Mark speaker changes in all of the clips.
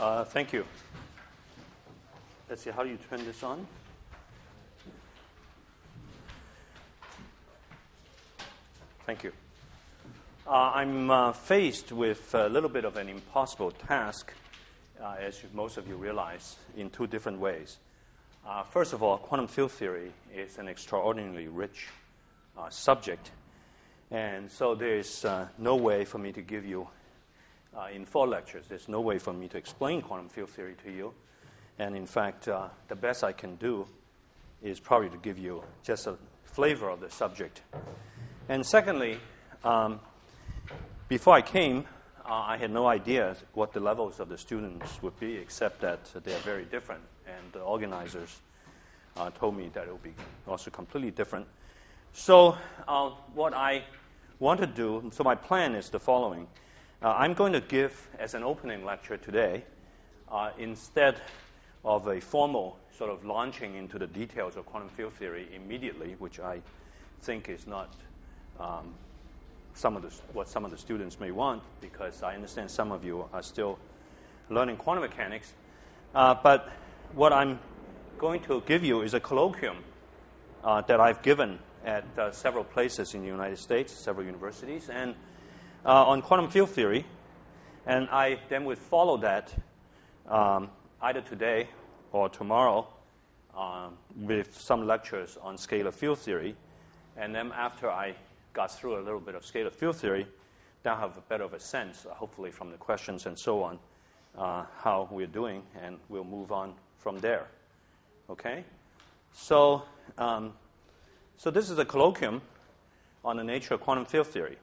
Speaker 1: Thank you. Let's see, how do you turn this on? Thank you. I'm faced with a little bit of an impossible task, as most of you realize, in two different ways. First of all, quantum field theory is an extraordinarily rich subject, and so there's no way for me to give you, in 4 lectures, there's no way for me to explain quantum field theory to you. And in fact, the best I can do is probably to give you just a flavor of the subject. And secondly, before I came, I had no idea what the levels of the students would be, except that they are very different. And the organizers told me that it would be also completely different. So what I want to do, so my plan is the following. I'm going to give, as an opening lecture today, instead of a formal sort of launching into the details of quantum field theory immediately, which I think is not what some of the students may want, because I understand some of you are still learning quantum mechanics. But what I'm going to give you is a colloquium that I've given at several places in the United States, several universities, and on quantum field theory. And I then would follow that either today or tomorrow with some lectures on scalar field theory. And then after I got through a little bit of scalar field theory, then I have a better of a sense, hopefully from the questions and so on, how we're doing, and we'll move on from there. Okay? So this is a colloquium on the nature of quantum field theory.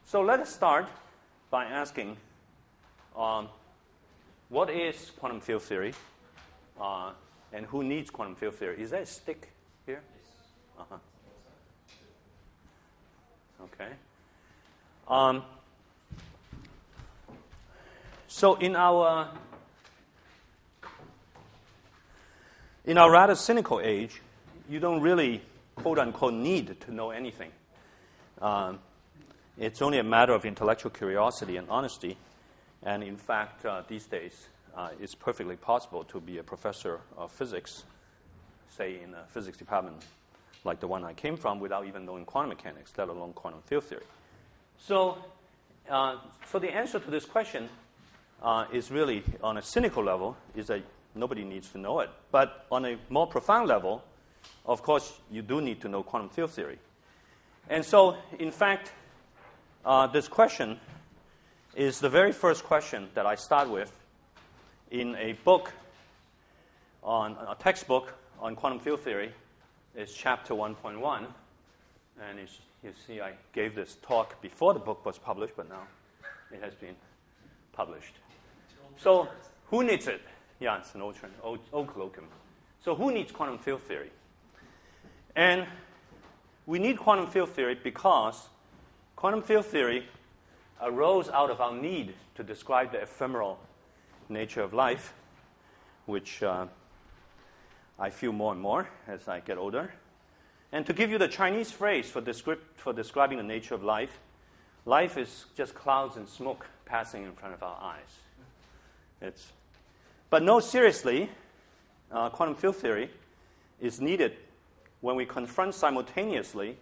Speaker 1: So let us start by asking, what is quantum field theory, and who needs quantum field theory? Is there a stick here? Uh-huh. Okay. So in our rather cynical age, you don't really, quote unquote, need to know anything. It's only a matter of intellectual curiosity and honesty. And in fact, these days, it's perfectly possible to be a professor of physics, say in a physics department like the one I came from, without even knowing quantum mechanics, let alone quantum field theory. So the answer to this question is really, on a cynical level, is that nobody needs to know it. But on a more profound level, of course, you do need to know quantum field theory. And so, in fact, this question is the very first question that I start with in a book, on a textbook on quantum field theory. It's chapter 1.1. And you see I gave this talk before the book was published, but now it has been published. So who needs it? Yeah, it's an old colloquium. So who needs quantum field theory? And we need quantum field theory because quantum field theory arose out of our need to describe the ephemeral nature of life, which I feel more and more as I get older. And to give you the Chinese phrase for describing the nature of life, life is just clouds and smoke passing in front of our eyes. But no, seriously, quantum field theory is needed when we confront simultaneously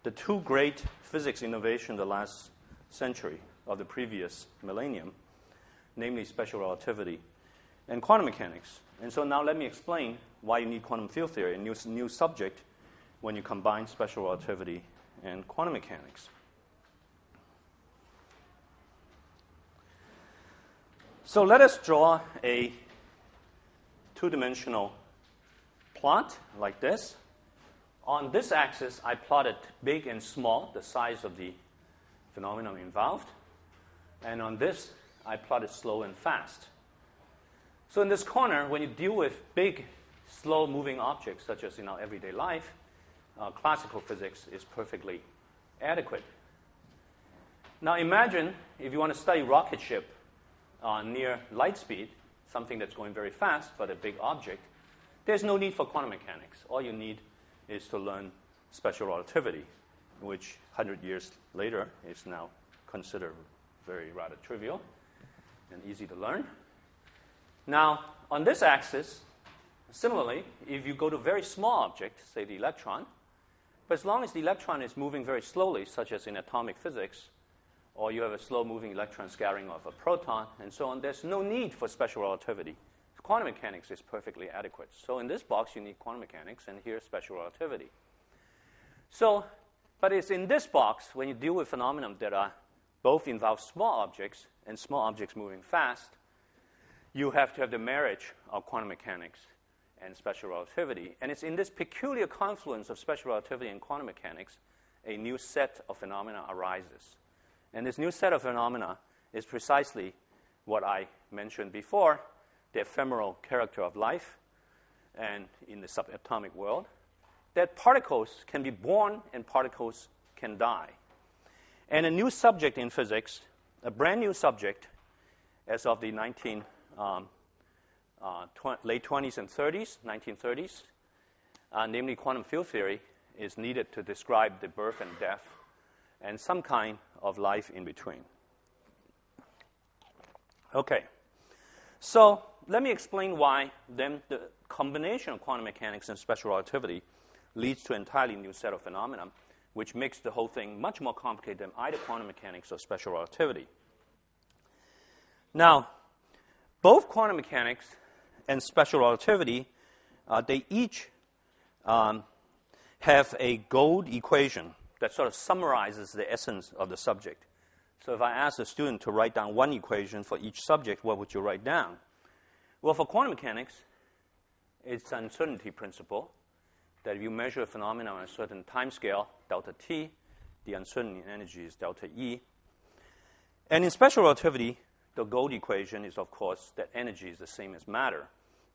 Speaker 1: the two great physics innovations of the last century, of the previous millennium, namely special relativity and quantum mechanics. And so now let me explain why you need quantum field theory, a new subject, when you combine special relativity and quantum mechanics. So let us draw a two-dimensional plot like this. On this axis, I plotted big and small, the size of the phenomenon involved. And on this, I plotted slow and fast. So in this corner, when you deal with big, slow-moving objects, such as in our everyday life, classical physics is perfectly adequate. Now imagine if you want to study rocket ship near light speed, something that's going very fast, but a big object, there's no need for quantum mechanics. All you need is to learn special relativity, which 100 years later is now considered very rather trivial and easy to learn. Now, on this axis, similarly, if you go to a very small object, say the electron, but as long as the electron is moving very slowly, such as in atomic physics, or you have a slow-moving electron scattering of a proton, and so on, there's no need for special relativity. Quantum mechanics is perfectly adequate. So in this box, you need quantum mechanics, and here's special relativity. So, but it's in this box, when you deal with phenomena that are both involve small objects and small objects moving fast, you have to have the marriage of quantum mechanics and special relativity. And it's in this peculiar confluence of special relativity and quantum mechanics, a new set of phenomena arises. And this new set of phenomena is precisely what I mentioned before, the ephemeral character of life and in the subatomic world, that particles can be born and particles can die. And a new subject in physics, a brand new subject as of the late 20s and 30s, 1930s, namely quantum field theory, is needed to describe the birth and death and some kind of life in between. Okay, so let me explain why then the combination of quantum mechanics and special relativity leads to an entirely new set of phenomena, which makes the whole thing much more complicated than either quantum mechanics or special relativity. Now, both quantum mechanics and special relativity, they each have a gold equation that sort of summarizes the essence of the subject. So if I ask a student to write down one equation for each subject, what would you write down? Well, for quantum mechanics, it's an uncertainty principle that if you measure a phenomenon on a certain time scale, delta t, the uncertainty in energy is delta E. And in special relativity, the gold equation is, of course, that energy is the same as matter,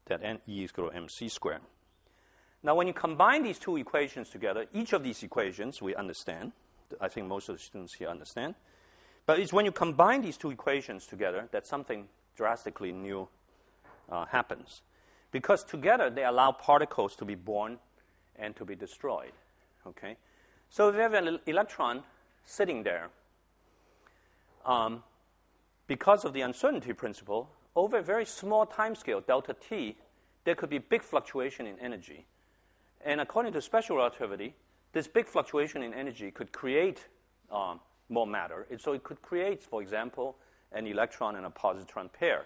Speaker 1: that E is equal to mc squared. Now, when you combine these two equations together, each of these equations we understand. I think most of the students here understand. But it's when you combine these two equations together that something drastically new happens. Because together they allow particles to be born and to be destroyed. Okay? So if you have an electron sitting there, because of the uncertainty principle, over a very small time scale, delta t, there could be big fluctuation in energy. And according to special relativity, this big fluctuation in energy could create more matter. So it could create, for example, an electron and a positron pair.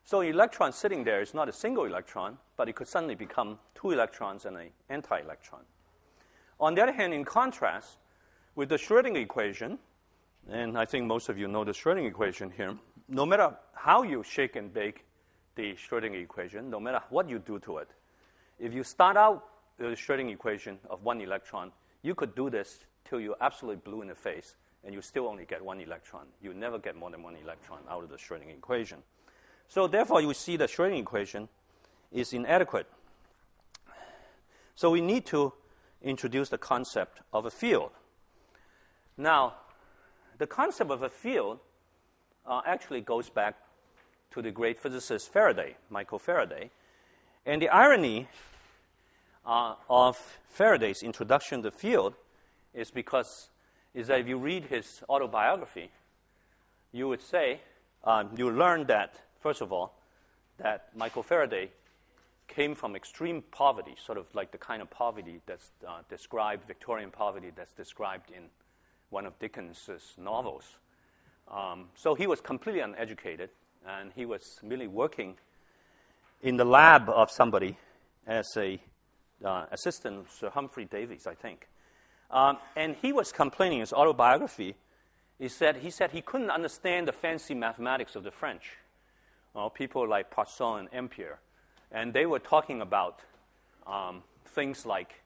Speaker 1: So an electron sitting there is not a single electron, but it could suddenly become two electrons and an anti-electron. On the other hand, in contrast, with the Schrodinger equation, and I think most of you know the Schrodinger equation here, no matter how you shake and bake the Schrodinger equation, no matter what you do to it, if you start out the Schrodinger equation of one electron, you could do this till you're absolutely blue in the face, and you still only get one electron. You never get more than one electron out of the Schrodinger equation. So therefore, you see the Schrodinger equation is inadequate. So we need to introduce the concept of a field. Now, the concept of a field actually goes back to the great physicist Faraday, Michael Faraday. And the irony of Faraday's introduction to the field is that if you read his autobiography, you would say, you learn that, first of all, that Michael Faraday came from extreme poverty, sort of like the kind of poverty that's described, Victorian poverty that's described in one of Dickens's novels. So he was completely uneducated, and he was merely working in the lab of somebody as a assistant, Sir Humphrey Davies, I think. And he was complaining in his autobiography. He said he couldn't understand the fancy mathematics of the French. People like Poisson and Ampere. And they were talking about things like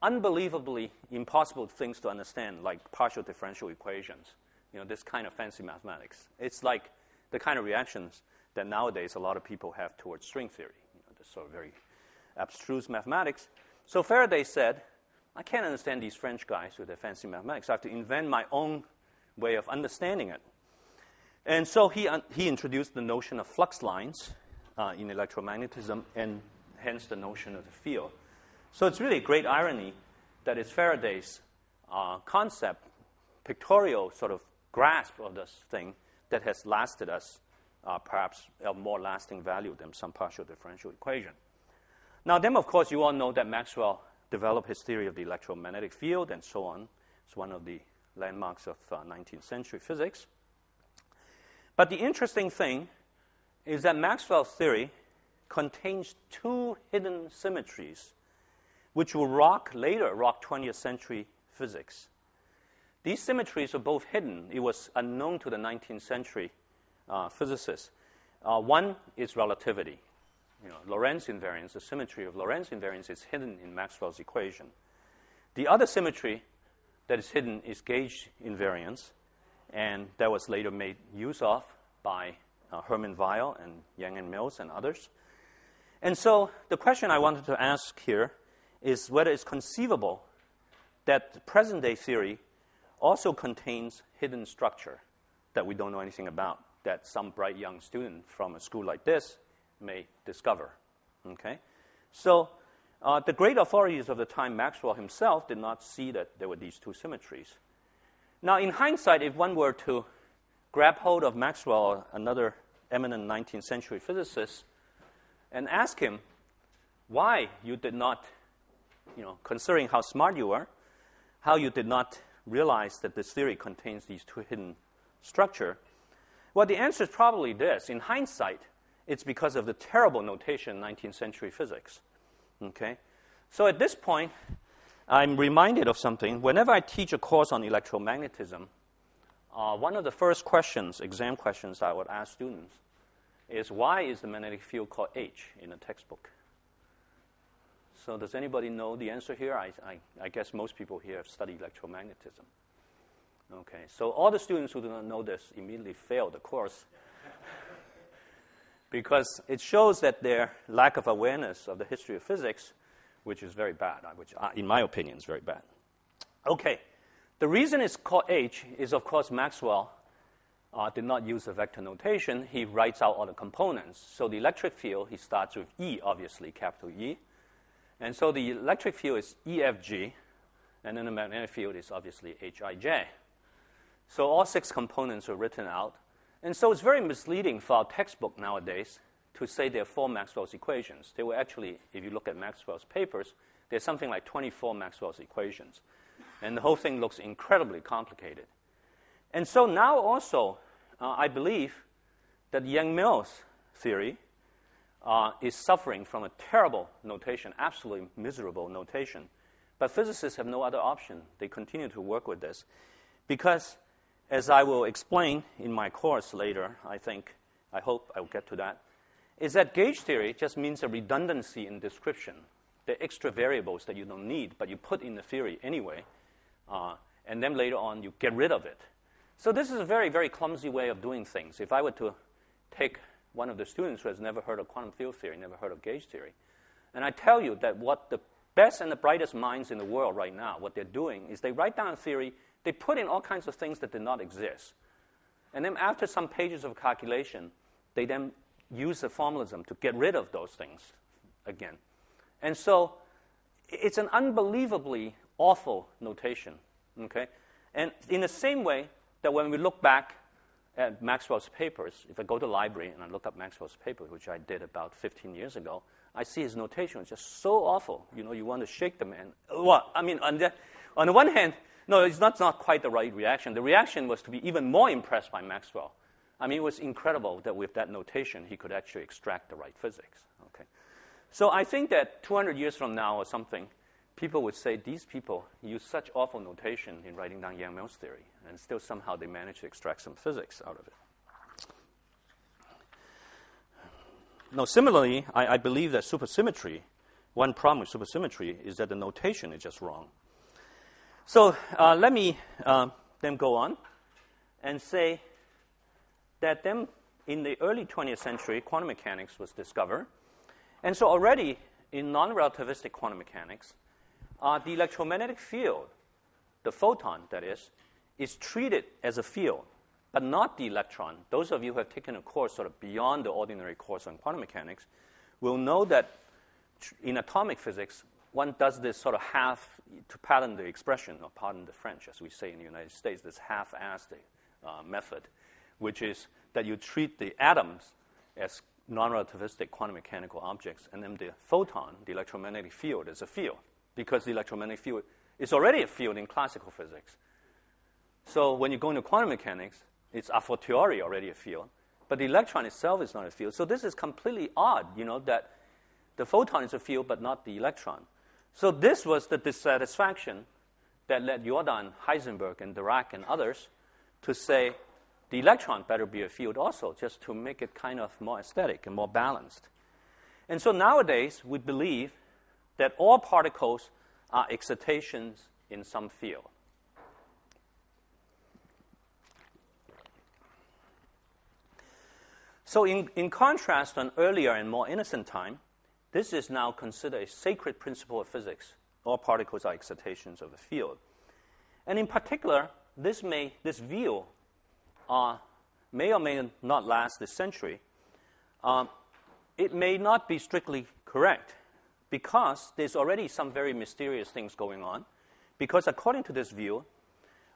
Speaker 1: unbelievably impossible things to understand, like partial differential equations. This kind of fancy mathematics. It's like the kind of reactions that nowadays a lot of people have towards string theory. This sort of very abstruse mathematics. So Faraday said, I can't understand these French guys with their fancy mathematics. I have to invent my own way of understanding it. And so he introduced the notion of flux lines in electromagnetism, and hence the notion of the field. So it's really a great irony that it's Faraday's concept, pictorial sort of grasp of this thing that has lasted us perhaps of more lasting value than some partial differential equation. Now, then, of course, you all know that Maxwell developed his theory of the electromagnetic field and so on. It's one of the landmarks of 19th century physics. But the interesting thing is that Maxwell's theory contains two hidden symmetries, which will later rock 20th century physics. These symmetries are both hidden. It was unknown to the 19th century physicists. One is relativity. Lorentz invariance, the symmetry of Lorentz invariance is hidden in Maxwell's equation. The other symmetry that is hidden is gauge invariance, and that was later made use of by Hermann Weyl and Yang and Mills and others. And so the question I wanted to ask here is whether it's conceivable that the present-day theory also contains hidden structure that we don't know anything about, that some bright young student from a school like this may discover. Okay? So the great authorities of the time, Maxwell himself, did not see that there were these two symmetries. Now, in hindsight, if one were to grab hold of Maxwell or another eminent 19th century physicist and ask him why you did not, considering how smart you were, how you did not realize that this theory contains these two hidden structure, well, the answer is probably this. In hindsight, it's because of the terrible notation in 19th century physics. Okay? So at this point, I'm reminded of something. Whenever I teach a course on electromagnetism, one of the first questions, exam questions I would ask students is, why is the magnetic field called H in a textbook? So does anybody know the answer here? I guess most people here have studied electromagnetism. Okay, so all the students who do not know this immediately fail the course because it shows that their lack of awareness of the history of physics, which is very bad, which in my opinion is very bad. Okay, the reason it's called H is, of course, Maxwell did not use the vector notation. He writes out all the components. So the electric field, he starts with E, obviously, capital E. And so the electric field is EFG, and then the magnetic field is obviously HIJ. So all six components are written out. And so it's very misleading for our textbook nowadays to say there are 4 Maxwell's equations. There were actually, if you look at Maxwell's papers, there's something like 24 Maxwell's equations. And the whole thing looks incredibly complicated. And so now also, I believe that Yang-Mills theory is suffering from a terrible notation, absolutely miserable notation. But physicists have no other option. They continue to work with this. Because, as I will explain in my course later, I hope I'll get to that, is that gauge theory just means a redundancy in description. The extra variables that you don't need, but you put in the theory anyway, and then later on you get rid of it. So this is a very, very clumsy way of doing things. If I were to take one of the students who has never heard of quantum field theory, never heard of gauge theory, and I tell you that what the best and the brightest minds in the world right now, what they're doing is they write down a theory, they put in all kinds of things that did not exist. And then after some pages of calculation, they then use the formalism to get rid of those things again. And so it's an unbelievably awful notation. Okay? And in the same way that when we look back at Maxwell's papers, if I go to the library and I look up Maxwell's paper, which I did about 15 years ago, I see his notation is just so awful. You want to shake the man. Well, I mean, on the one hand, no, it's not quite the right reaction. The reaction was to be even more impressed by Maxwell. I mean, it was incredible that with that notation, he could actually extract the right physics. Okay, so I think that 200 years from now or something, people would say these people use such awful notation in writing down Yang-Mills theory, and still somehow they managed to extract some physics out of it. Now, similarly, I believe that supersymmetry, one problem with supersymmetry is that the notation is just wrong. So let me then go on and say that then in the early 20th century, quantum mechanics was discovered. And so already in non-relativistic quantum mechanics, the electromagnetic field, the photon, that is treated as a field, but not the electron. Those of you who have taken a course sort of beyond the ordinary course on quantum mechanics will know that in atomic physics, one does this sort of half, to pardon the expression, or pardon the French, as we say in the United States, this half-assed method, which is that you treat the atoms as non-relativistic quantum mechanical objects, and then the photon, the electromagnetic field, is a field, because the electromagnetic field is already a field in classical physics. So when you go into quantum mechanics, it's a fortiori already a field, but the electron itself is not a field. So this is completely odd, that the photon is a field but not the electron. So this was the dissatisfaction that led Jordan, Heisenberg, and Dirac and others to say the electron better be a field also, just to make it kind of more aesthetic and more balanced. And so nowadays, we believe that all particles are excitations in some field. So in contrast to an earlier and more innocent time, this is now considered a sacred principle of physics. All particles are excitations of a field. And in particular, this view may or may not last this century. It may not be strictly correct because there's already some very mysterious things going on. Because according to this view,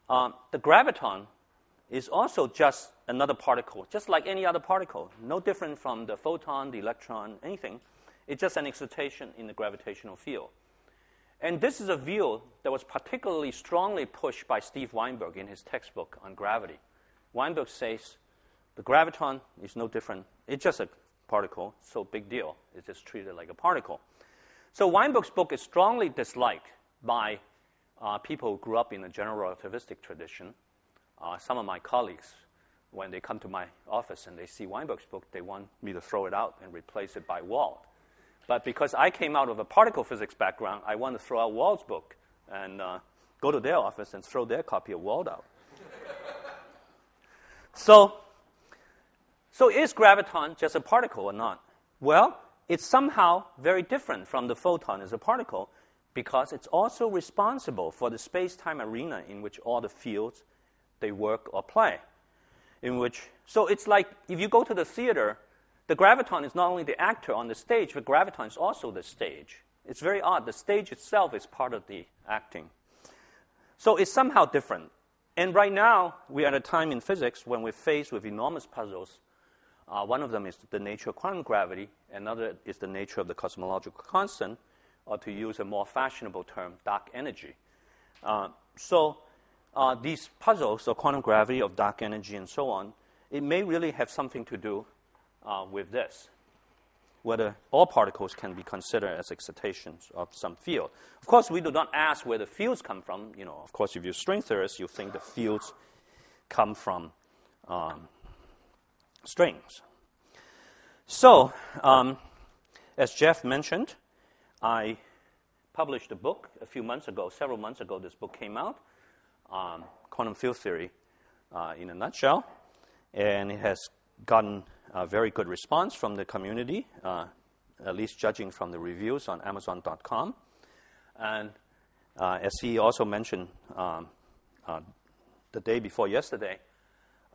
Speaker 1: the graviton is also just another particle, just like any other particle, no different from the photon, the electron, anything. It's just an excitation in the gravitational field. And this is a view that was particularly strongly pushed by Steve Weinberg in his textbook on gravity. Weinberg says the graviton is no different. It's just a particle, so big deal. It's just treated like a particle. So Weinberg's book is strongly disliked by people who grew up in the general relativistic tradition. Some of my colleagues, when they come to my office and they see Weinberg's book, they want me to throw it out and replace it by Wald. But because I came out of a particle physics background, I want to throw out Wald's book and go to their office and throw their copy of Wald out. So is graviton just a particle or not? Well, it's somehow very different from the photon as a particle because it's also responsible for the space-time arena in which all the fields, they work or play. So it's like if you go to the theater, the graviton is not only the actor on the stage, but graviton is also the stage. It's very odd. The stage itself is part of the acting. So it's somehow different. And right now, we're at a time in physics when we're faced with enormous puzzles. One of them is the nature of quantum gravity. Another is the nature of the cosmological constant, or to use a more fashionable term, dark energy. These puzzles of quantum gravity, of dark energy, and so on, it may really have something to do with this, whether all particles can be considered as excitations of some field. Of course, we do not ask where the fields come from. Of course, if you're string theorists, you think the fields come from strings. So, as Jeff mentioned, I published a book a few months ago. Several months ago, this book came out, Quantum Field Theory in a nutshell, and it has gotten a very good response from the community, at least judging from the reviews on Amazon.com. And as he also mentioned the day before yesterday,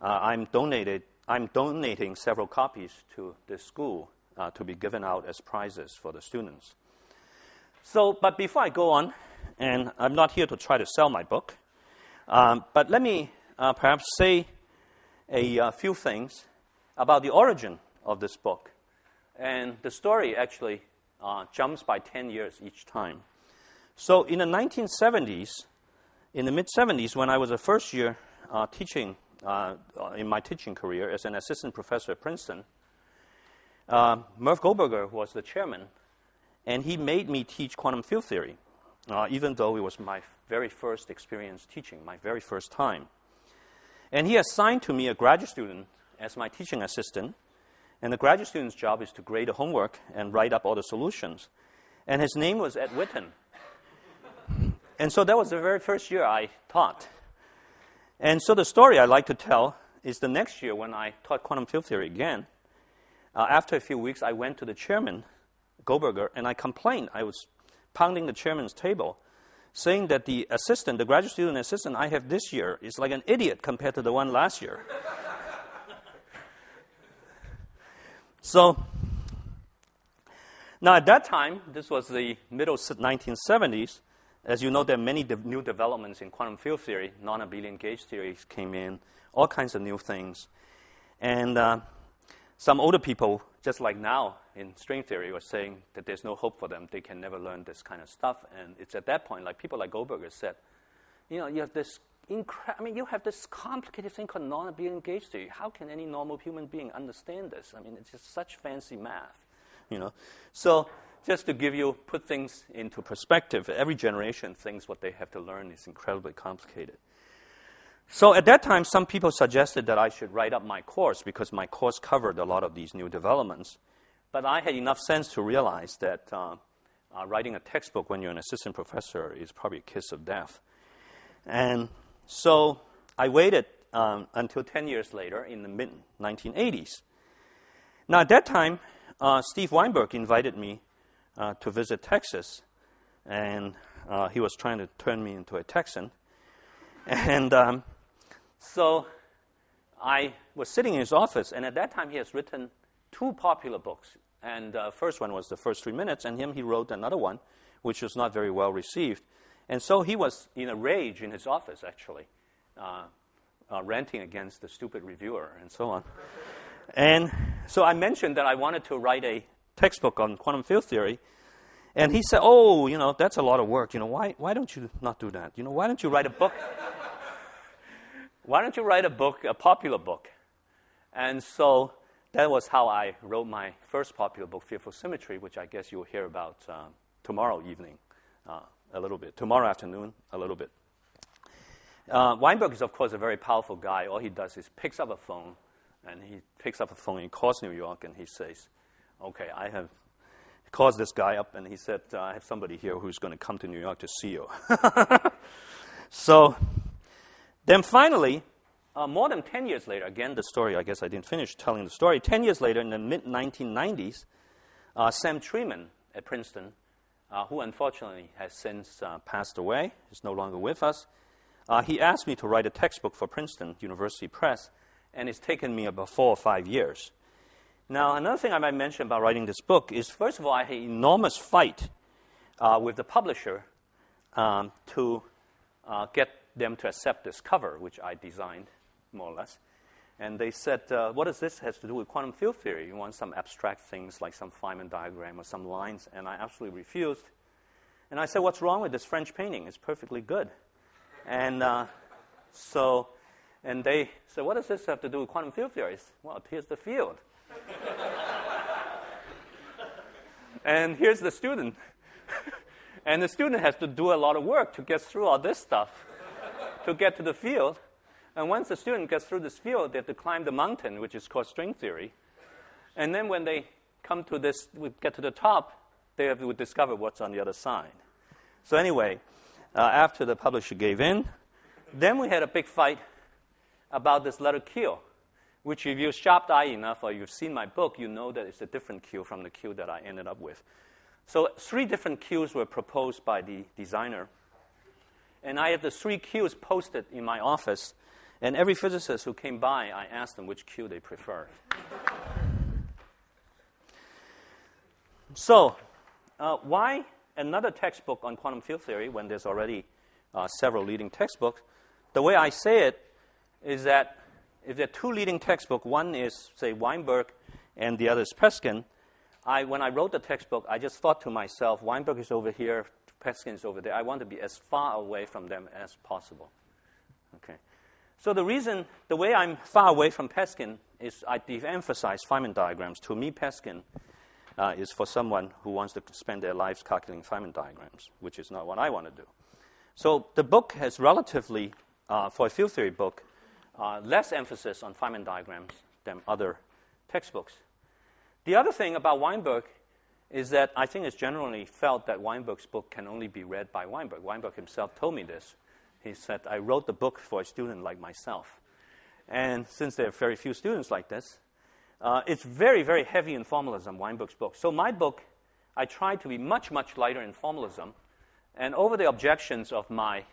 Speaker 1: I'm donating several copies to this school to be given out as prizes for the students. But before I go on, and I'm not here to try to sell my book, but let me perhaps say a few things about the origin of this book. And the story actually jumps by 10 years each time. So in the 1970s, in the mid-70s, when I was a first year teaching in my teaching career as an assistant professor at Princeton, Merv Goldberger was the chairman, and he made me teach quantum field theory, even though it was my very first experience teaching, my very first time. And he assigned to me a graduate student as my teaching assistant, and the graduate student's job is to grade the homework and write up all the solutions. And his name was Ed Witten. And so that was the very first year I taught. And so the story I like to tell is the next year when I taught quantum field theory again, after a few weeks, I went to the chairman, Goldberger, and I complained. I was pounding the chairman's table, saying that the graduate student assistant I have this year is like an idiot compared to the one last year. So, now at that time, this was the middle 1970s. As you know, there are many new developments in quantum field theory. Non-abelian gauge theories came in, all kinds of new things. And some older people, just like now in string theory, were saying that there's no hope for them. They can never learn this kind of stuff. And it's at that point, like people like Goldberger said, you have this you have this complicated thing called non-abelian gauge theory. How can any normal human being understand this? It's just such fancy math, So just to put things into perspective, every generation thinks what they have to learn is incredibly complicated. So at that time, some people suggested that I should write up my course because my course covered a lot of these new developments. But I had enough sense to realize that writing a textbook when you're an assistant professor is probably a kiss of death. And so I waited until 10 years later in the mid-1980s. Now, at that time, Steve Weinberg invited me to visit Texas, and he was trying to turn me into a Texan. And so I was sitting in his office, and at that time he has written 2 popular books. And the first one was The First 3 Minutes, and he wrote another one, which was not very well received. And so he was in a rage in his office, actually, ranting against the stupid reviewer and so on. And so I mentioned that I wanted to write a textbook on quantum field theory. And he said, that's a lot of work. Why don't you not do that? Why don't you write a book? Why don't you write a popular book? And so that was how I wrote my first popular book, Fearful Symmetry, which I guess you'll hear about tomorrow evening. A little bit. Tomorrow afternoon, a little bit. Weinberg is, of course, a very powerful guy. All he does is picks up a phone, and he calls New York, and he says, okay, he calls this guy up, and he said, I have somebody here who's going to come to New York to see you. So then finally, more than 10 years later, again, the story, I guess I didn't finish telling the story. 10 years later, in the mid-1990s, Sam Treman at Princeton, who unfortunately has since passed away, is no longer with us. He asked me to write a textbook for Princeton University Press, and it's taken me about 4 or 5 years. Now, another thing I might mention about writing this book is, first of all, I had an enormous fight with the publisher to get them to accept this cover, which I designed, more or less. And they said, what does this have to do with quantum field theory? You want some abstract things like some Feynman diagram or some lines? And I absolutely refused. And I said, what's wrong with this French painting? It's perfectly good. And and they said, what does this have to do with quantum field theory? Well, here's the field. And here's the student. And the student has to do a lot of work to get through all this stuff, to get to the field. And once the student gets through this field, they have to climb the mountain, which is called string theory. And then when they come to this, get to the top, they have to discover what's on the other side. So anyway, after the publisher gave in, then we had a big fight about this letter Q, which if you're sharp-eyed enough or you've seen my book, you know that it's a different Q from the Q that I ended up with. So 3 different Qs were proposed by the designer. And I have the 3 Qs posted in my office. And every physicist who came by, I asked them which Q they preferred. So why another textbook on quantum field theory when there's already several leading textbooks? The way I say it is that if there are 2 leading textbooks, one is, say, Weinberg, and the other is Peskin, when I wrote the textbook, I just thought to myself, Weinberg is over here, Peskin is over there. I want to be as far away from them as possible. Okay. So the way I'm far away from Peskin is I de-emphasize Feynman diagrams. To me, Peskin is for someone who wants to spend their lives calculating Feynman diagrams, which is not what I want to do. So the book has relatively, for a field theory book, less emphasis on Feynman diagrams than other textbooks. The other thing about Weinberg is that I think it's generally felt that Weinberg's book can only be read by Weinberg. Weinberg himself told me this. He said, I wrote the book for a student like myself. And since there are very few students like this, it's very, very heavy in formalism, Weinberg's book. So my book, I tried to be much, much lighter in formalism. And over the objections of my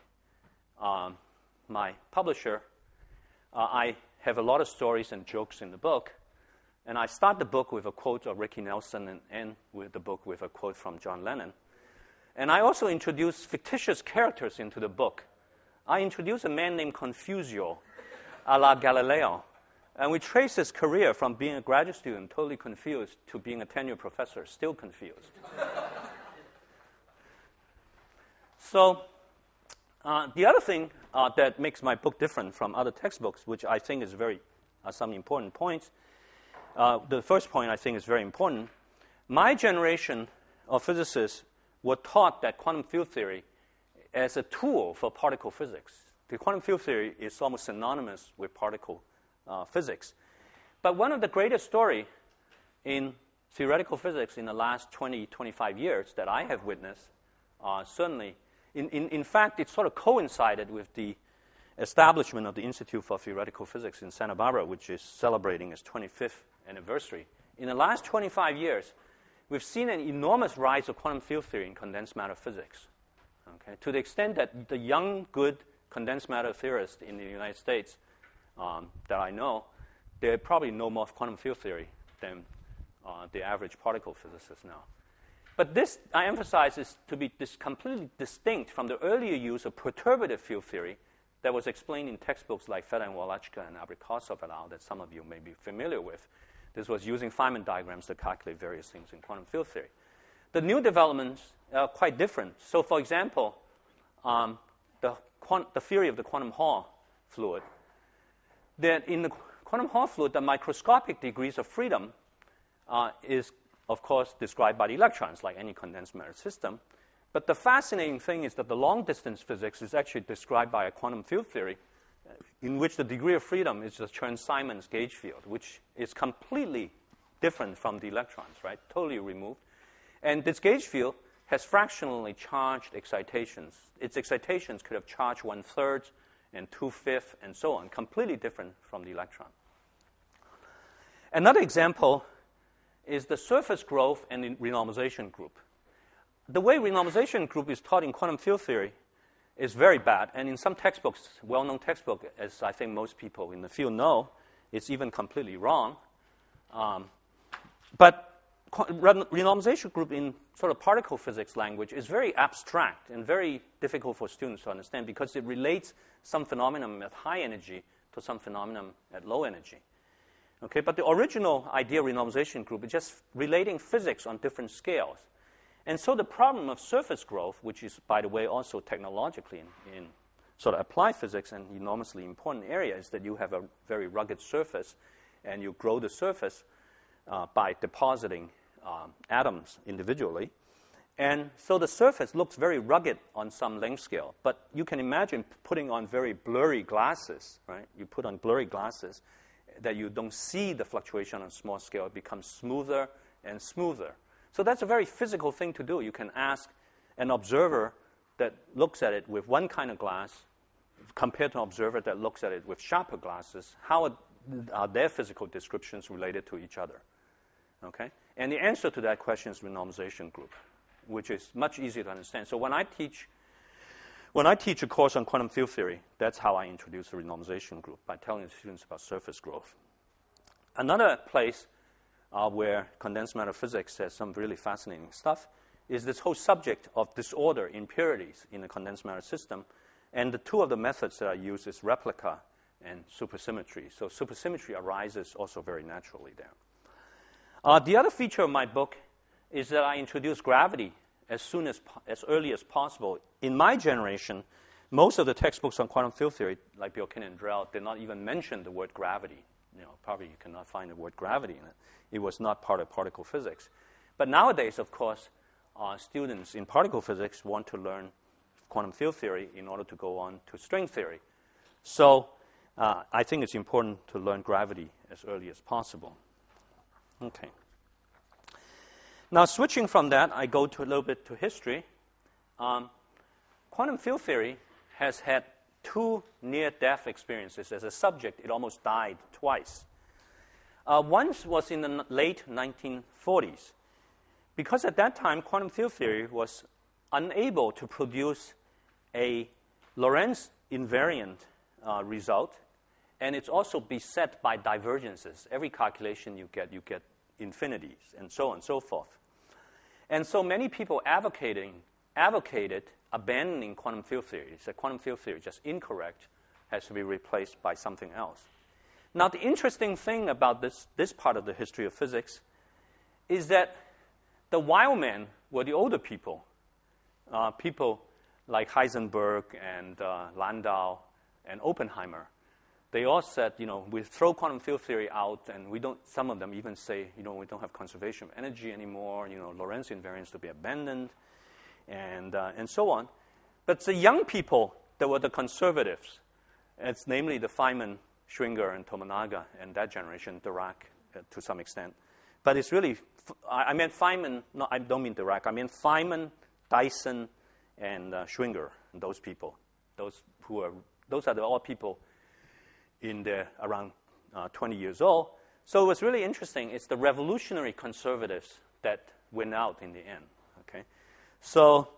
Speaker 1: publisher, I have a lot of stories and jokes in the book. And I start the book with a quote of Ricky Nelson and end with the book with a quote from John Lennon. And I also introduce fictitious characters into the book. I introduce a man named Confusio, a la Galileo, And we trace his career from being a graduate student, totally confused, to being a tenured professor, still confused. So the other thing that makes my book different from other textbooks, which I think is some important points, the first point I think is very important. My generation of physicists were taught that quantum field theory as a tool for particle physics. The quantum field theory is almost synonymous with particle physics. But one of the greatest stories in theoretical physics in the last 20, 25 years that I have witnessed, certainly, in fact, it sort of coincided with the establishment of the Institute for Theoretical Physics in Santa Barbara, which is celebrating its 25th anniversary. In the last 25 years, we've seen an enormous rise of quantum field theory in condensed matter physics, okay, to the extent that the young, good condensed matter theorists in the United States that I know, they probably know more of quantum field theory than the average particle physicist now. But this, I emphasize, is to be completely distinct from the earlier use of perturbative field theory that was explained in textbooks like Fedor and Wolachka and Abrikosov et al. That some of you may be familiar with. This was using Feynman diagrams to calculate various things in quantum field theory. The new developments are quite different. So, for example, the theory of the quantum Hall fluid, that in the quantum Hall fluid, the microscopic degrees of freedom is, of course, described by the electrons, like any condensed matter system. But the fascinating thing is that the long-distance physics is actually described by a quantum field theory in which the degree of freedom is just Chern-Simons gauge field, which is completely different from the electrons, right? Totally removed. And this gauge field has fractionally charged excitations. Its excitations could have charged 1/3 and 2/5 and so on, completely different from the electron. Another example is the surface growth and the renormalization group. The way renormalization group is taught in quantum field theory is very bad, and in some textbooks, well-known textbook, as I think most people in the field know, it's even completely wrong. But renormalization group in sort of particle physics language is very abstract and very difficult for students to understand because it relates some phenomenon at high energy to some phenomenon at low energy. Okay, but the original idea of renormalization group is just relating physics on different scales. And so the problem of surface growth, which is, by the way, also technologically in sort of applied physics an enormously important area, is that you have a very rugged surface and you grow the surface by depositing atoms individually. And so the surface looks very rugged on some length scale. But you can imagine putting on very blurry glasses, right? You put on blurry glasses that you don't see the fluctuation on a small scale. It becomes smoother and smoother. So that's a very physical thing to do. You can ask an observer that looks at it with one kind of glass compared to an observer that looks at it with sharper glasses. How are their physical descriptions related to each other? Okay? And the answer to that question is renormalization group, which is much easier to understand. So when I teach a course on quantum field theory, that's how I introduce the renormalization group, by telling the students about surface growth. Another place where condensed matter physics has some really fascinating stuff is this whole subject of disorder, impurities in the condensed matter system. And the two of the methods that I use is replica and supersymmetry. So supersymmetry arises also very naturally there. The other feature of my book is that I introduce gravity as early as possible. In my generation, most of the textbooks on quantum field theory, like Buchanan and Drell, did not even mention the word gravity. Probably you cannot find the word gravity in it. It was not part of particle physics. But nowadays, of course, students in particle physics want to learn quantum field theory in order to go on to string theory. So I think it's important to learn gravity as early as possible. Okay. Now, switching from that, I go to a little bit to history. Quantum field theory has had two near-death experiences. As a subject, it almost died twice. Once was in the late 1940s, because at that time, quantum field theory was unable to produce a Lorentz invariant result, and it's also beset by divergences. Every calculation you get infinities, and so on and so forth. And so many people advocated abandoning quantum field theory. Said quantum field theory is just incorrect, has to be replaced by something else. Now, the interesting thing about this part of the history of physics is that the wild men were the older people, people like Heisenberg and Landau and Oppenheimer. They all said, we throw quantum field theory out, and we don't. Some of them even say, we don't have conservation of energy anymore. Lorentz invariance to be abandoned, and so on. But the young people that were the conservatives, it's namely the Feynman, Schrodinger, and Tomonaga, and that generation, Dirac to some extent. But it's really, I meant Feynman. No, I don't mean Dirac. I mean Feynman, Dyson, and Schrodinger, and those people. Those are all people in there around 20 years old. So what's really interesting is the revolutionary conservatives that win out in the end. Okay, so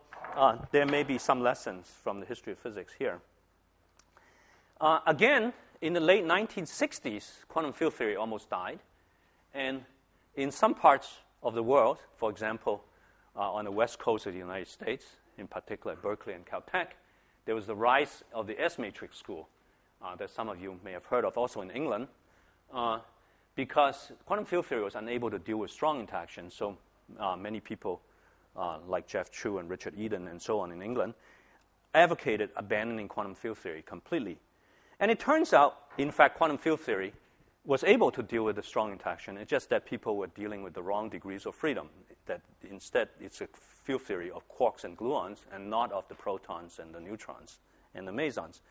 Speaker 1: there may be some lessons from the history of physics here. Again, in the late 1960s, quantum field theory almost died. And in some parts of the world, for example, on the west coast of the United States, in particular Berkeley and Caltech, there was the rise of the S-matrix school that some of you may have heard of, also in England, because quantum field theory was unable to deal with strong interactions. So many people, like Jeff Chu and Richard Eden and so on in England, advocated abandoning quantum field theory completely. And it turns out, in fact, quantum field theory was able to deal with the strong interaction. It's just that people were dealing with the wrong degrees of freedom, that instead it's a field theory of quarks and gluons and not of the protons and the neutrons and the mesons.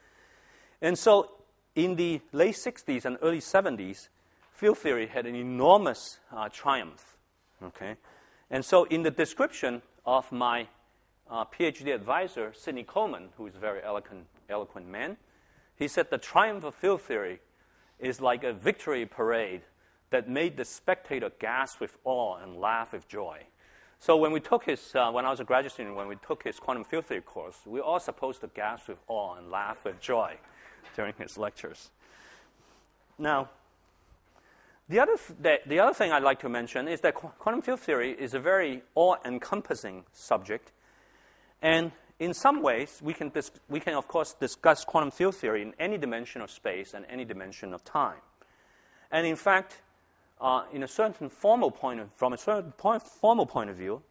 Speaker 1: And so in the late 60s and early 70s, field theory had an enormous triumph. Okay? And so in the description of my PhD advisor, Sidney Coleman, who is a very eloquent man, he said the triumph of field theory is like a victory parade that made the spectator gasp with awe and laugh with joy. So when we took when I was a graduate student, when we took his quantum field theory course, we were all supposed to gasp with awe and laugh with joy during his lectures. Now, the other thing I'd like to mention is that quantum field theory is a very all-encompassing subject, and in some ways, we can of course discuss quantum field theory in any dimension of space and any dimension of time. And in fact, from a certain formal point of view,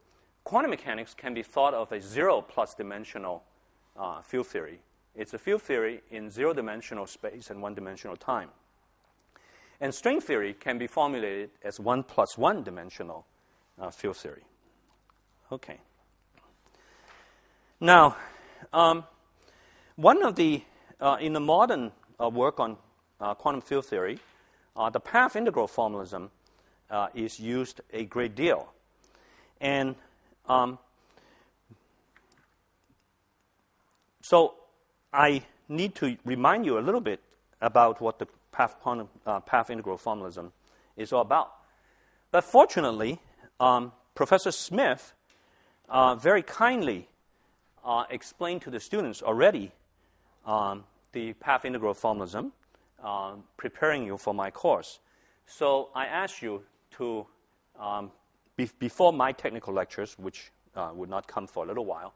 Speaker 1: quantum mechanics can be thought of as 0+ dimensional field theory. It's a field theory in 0-dimensional space and 1-dimensional time. And string theory can be formulated as 1 + 1-dimensional field theory. Okay. Now, one of the in the modern work on quantum field theory, the path integral formalism is used a great deal, and so I need to remind you a little bit about what the path integral formalism is all about. But fortunately, Professor Smith very kindly explained to the students already the path integral formalism, preparing you for my course. So I asked you to, before my technical lectures, which would not come for a little while,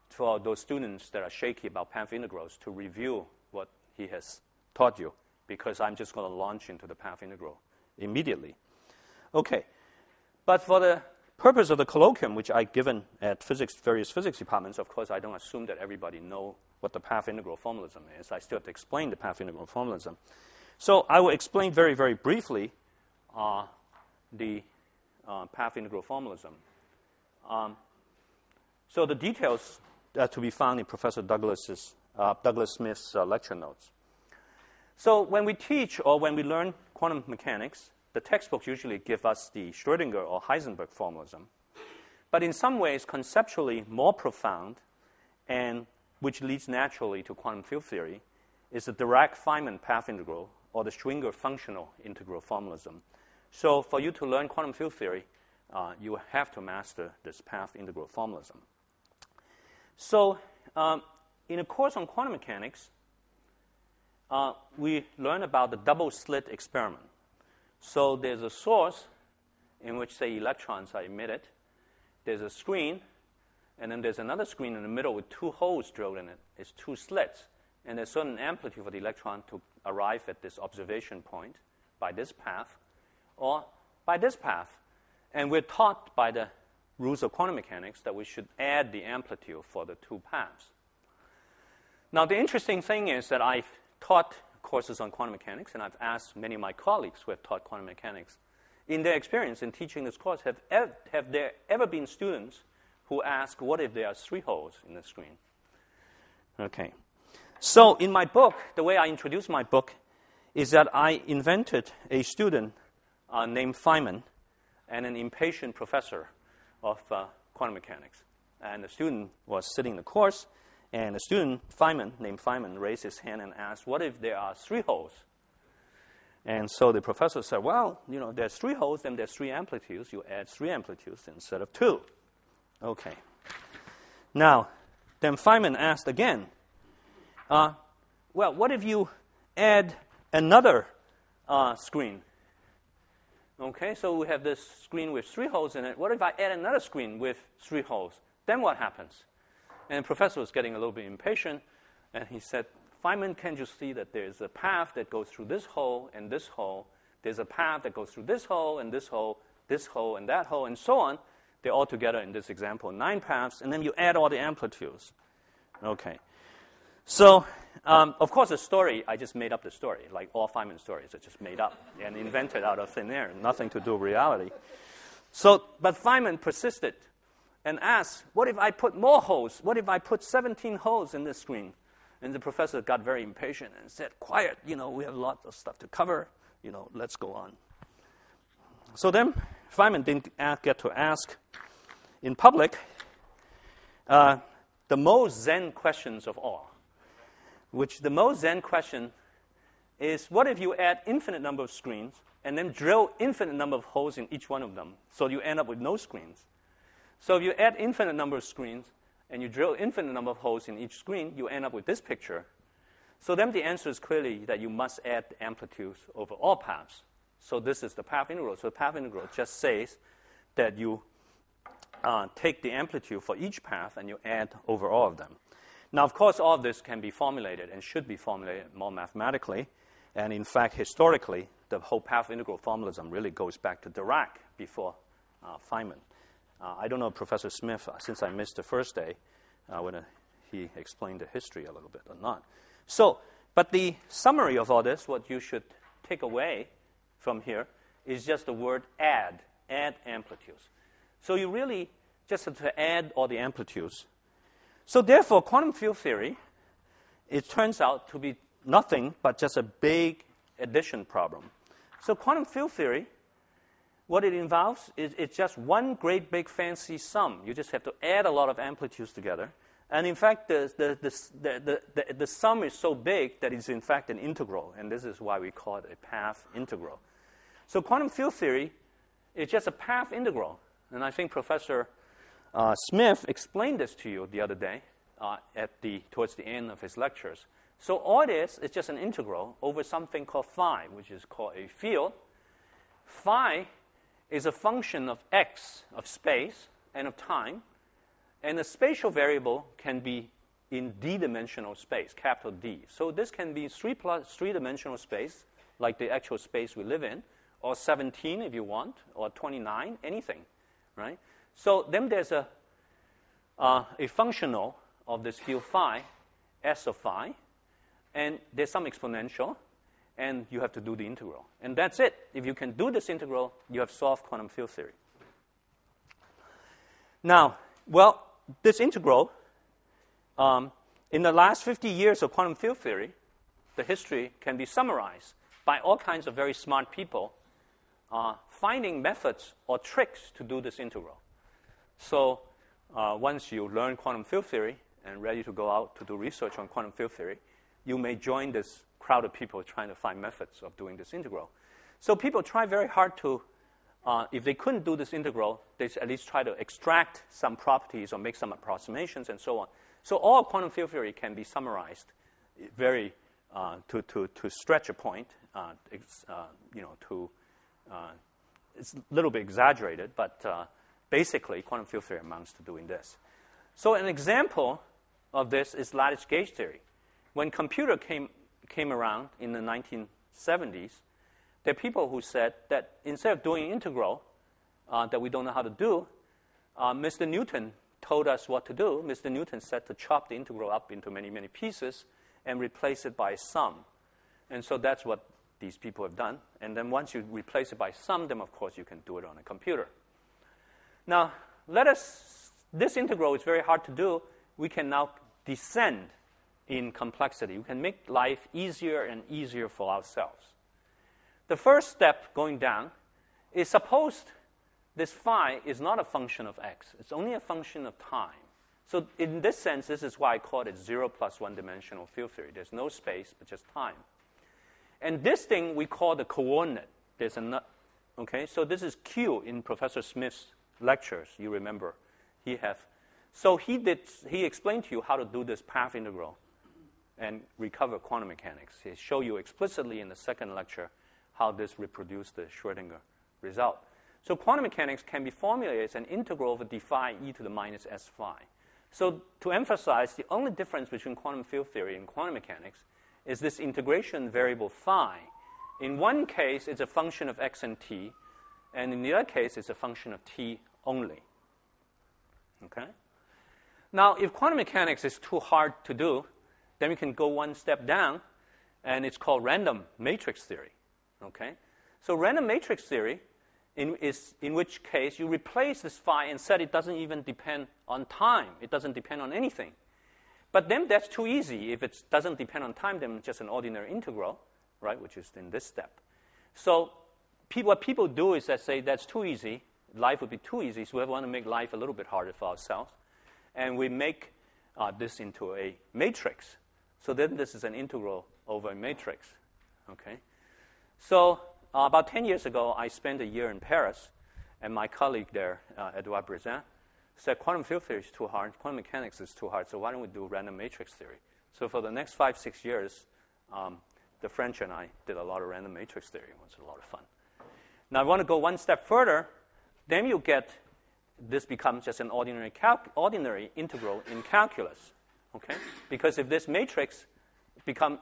Speaker 1: for those students that are shaky about path integrals, to review what he has taught you, because I'm just going to launch into the path integral immediately. Okay, but for the purpose of the colloquium, which I've given at various physics departments, of course, I don't assume that everybody know what the path integral formalism is. I still have to explain the path integral formalism. So I will explain very, very briefly the path integral formalism. So the details are to be found in Professor Douglas Smith's lecture notes. So when we teach or when we learn quantum mechanics, the textbooks usually give us the Schrodinger or Heisenberg formalism. But in some ways, conceptually more profound, and which leads naturally to quantum field theory, is the Dirac-Feynman path integral or the Schrodinger functional integral formalism. So for you to learn quantum field theory, you have to master this path integral formalism. So in a course on quantum mechanics, we learn about the double slit experiment. So there's a source in which, say, electrons are emitted. There's a screen, and then there's another screen in the middle with two holes drilled in it. It's two slits. And there's certain amplitude for the electron to arrive at this observation point by this path or by this path. And we're taught by the rules of quantum mechanics that we should add the amplitude for the two paths. Now, the interesting thing is that I've taught courses on quantum mechanics, and I've asked many of my colleagues who have taught quantum mechanics, in their experience in teaching this course, have there ever been students who ask, what if there are 3 holes in the screen? Okay. So in my book, the way I introduce my book is that I invented a student named Feynman and an impatient professor of quantum mechanics. And the student was sitting in the course, and the student, named Feynman, raised his hand and asked, what if there are 3 holes? And so the professor said, well, there's 3 holes, then there's 3 amplitudes. You add 3 amplitudes instead of 2. Okay. Now, then Feynman asked again, well, what if you add another screen? Okay, so we have this screen with 3 holes in it. What if I add another screen with 3 holes? Then what happens? And the professor was getting a little bit impatient, and he said, Feynman, can't you see that there's a path that goes through this hole and this hole? There's a path that goes through this hole and this hole and that hole, and so on. They're all together in this example, 9 paths, and then you add all the amplitudes. Okay. So, of course, the story, I just made up the story. Like all Feynman stories are just made up and invented out of thin air, nothing to do with reality. So, but Feynman persisted and asked, what if I put more holes? What if I put 17 holes in this screen? And the professor got very impatient and said, quiet, we have lots of stuff to cover. Let's go on. So then Feynman didn't get to ask in public the most Zen questions of all, which the most Zen question is, what if you add infinite number of screens and then drill infinite number of holes in each one of them, so you end up with no screens? So if you add infinite number of screens and you drill infinite number of holes in each screen, you end up with this picture. So then the answer is clearly that you must add the amplitudes over all paths. So this is the path integral. So the path integral just says that you take the amplitude for each path and you add over all of them. Now, of course, all of this can be formulated and should be formulated more mathematically. And in fact, historically, the whole path integral formalism really goes back to Dirac before Feynman. I don't know, Professor Smith, since I missed the first day, whether he explained the history a little bit or not. So, but the summary of all this, what you should take away from here, is just the word add amplitudes. So you really just have to add all the amplitudes. So therefore, quantum field theory, it turns out to be nothing but just a big addition problem. So quantum field theory, what it involves is it's just one great big fancy sum. You just have to add a lot of amplitudes together. And in fact, the sum is so big that it's in fact an integral. And this is why we call it a path integral. So quantum field theory is just a path integral. And I think Professor Smith explained this to you the other day towards the end of his lectures. So all this is just an integral over something called phi, which is called a field. Phi is a function of x, of space, and of time. And the spatial variable can be in d-dimensional space, capital D. So this can be 3+3-dimensional space, like the actual space we live in, or 17 if you want, or 29, anything, right? So then there's a functional of this field phi, s of phi, and there's some exponential, and you have to do the integral. And that's it. If you can do this integral, you have solved quantum field theory. Now, well, this integral, in the last 50 years of quantum field theory, the history can be summarized by all kinds of very smart people finding methods or tricks to do this integral. So once you learn quantum field theory and ready to go out to do research on quantum field theory, you may join this crowd of people trying to find methods of doing this integral. So people try very hard to, if they couldn't do this integral, they at least try to extract some properties or make some approximations and so on. So all quantum field theory can be summarized very to stretch a point. It's a little bit exaggerated, but basically quantum field theory amounts to doing this. So an example of this is lattice gauge theory. When computer came came around in the 1970s, there are people who said that instead of doing integral that we don't know how to do, Mr. Newton told us what to do. Mr. Newton said to chop the integral up into many, many pieces and replace it by sum. And so that's what these people have done. And then once you replace it by sum, then of course you can do it on a computer. Now, this integral is very hard to do. We can now descend in complexity. We can make life easier and easier for ourselves. The first step going down is suppose this phi is not a function of x. It's only a function of time. So in this sense, this is why I call it 0 plus one-dimensional field theory. There's no space, but just time. And this thing we call the coordinate. There's a okay? So this is Q in Professor Smith's lectures, you remember. So he explained to you how to do this path integral and recover quantum mechanics. He showed you explicitly in the second lecture how this reproduced the Schrodinger result. So quantum mechanics can be formulated as an integral over d phi e to the minus s phi. So to emphasize, the only difference between quantum field theory and quantum mechanics is this integration variable phi. In one case, it's a function of x and t, and in the other case, it's a function of t only. Okay? Now, if quantum mechanics is too hard to do, then we can go one step down, and it's called random matrix theory. Okay? So random matrix theory, in which case you replace this phi and said it doesn't even depend on time. It doesn't depend on anything. But then that's too easy. If it doesn't depend on time, then it's just an ordinary integral, right, which is in this step. So what people do is that say that's too easy. Life would be too easy, so we want to make life a little bit harder for ourselves. And we make this into a matrix. So then this is an integral over a matrix. Okay? So about 10 years ago, I spent a year in Paris, and my colleague there, Edouard Brezin, said quantum field theory is too hard, quantum mechanics is too hard, so why don't we do random matrix theory? So for the next 5-6 years, the French and I did a lot of random matrix theory. It was a lot of fun. Now, I want to go one step further. Then you get this becomes just an ordinary integral in calculus. Okay? Because if this matrix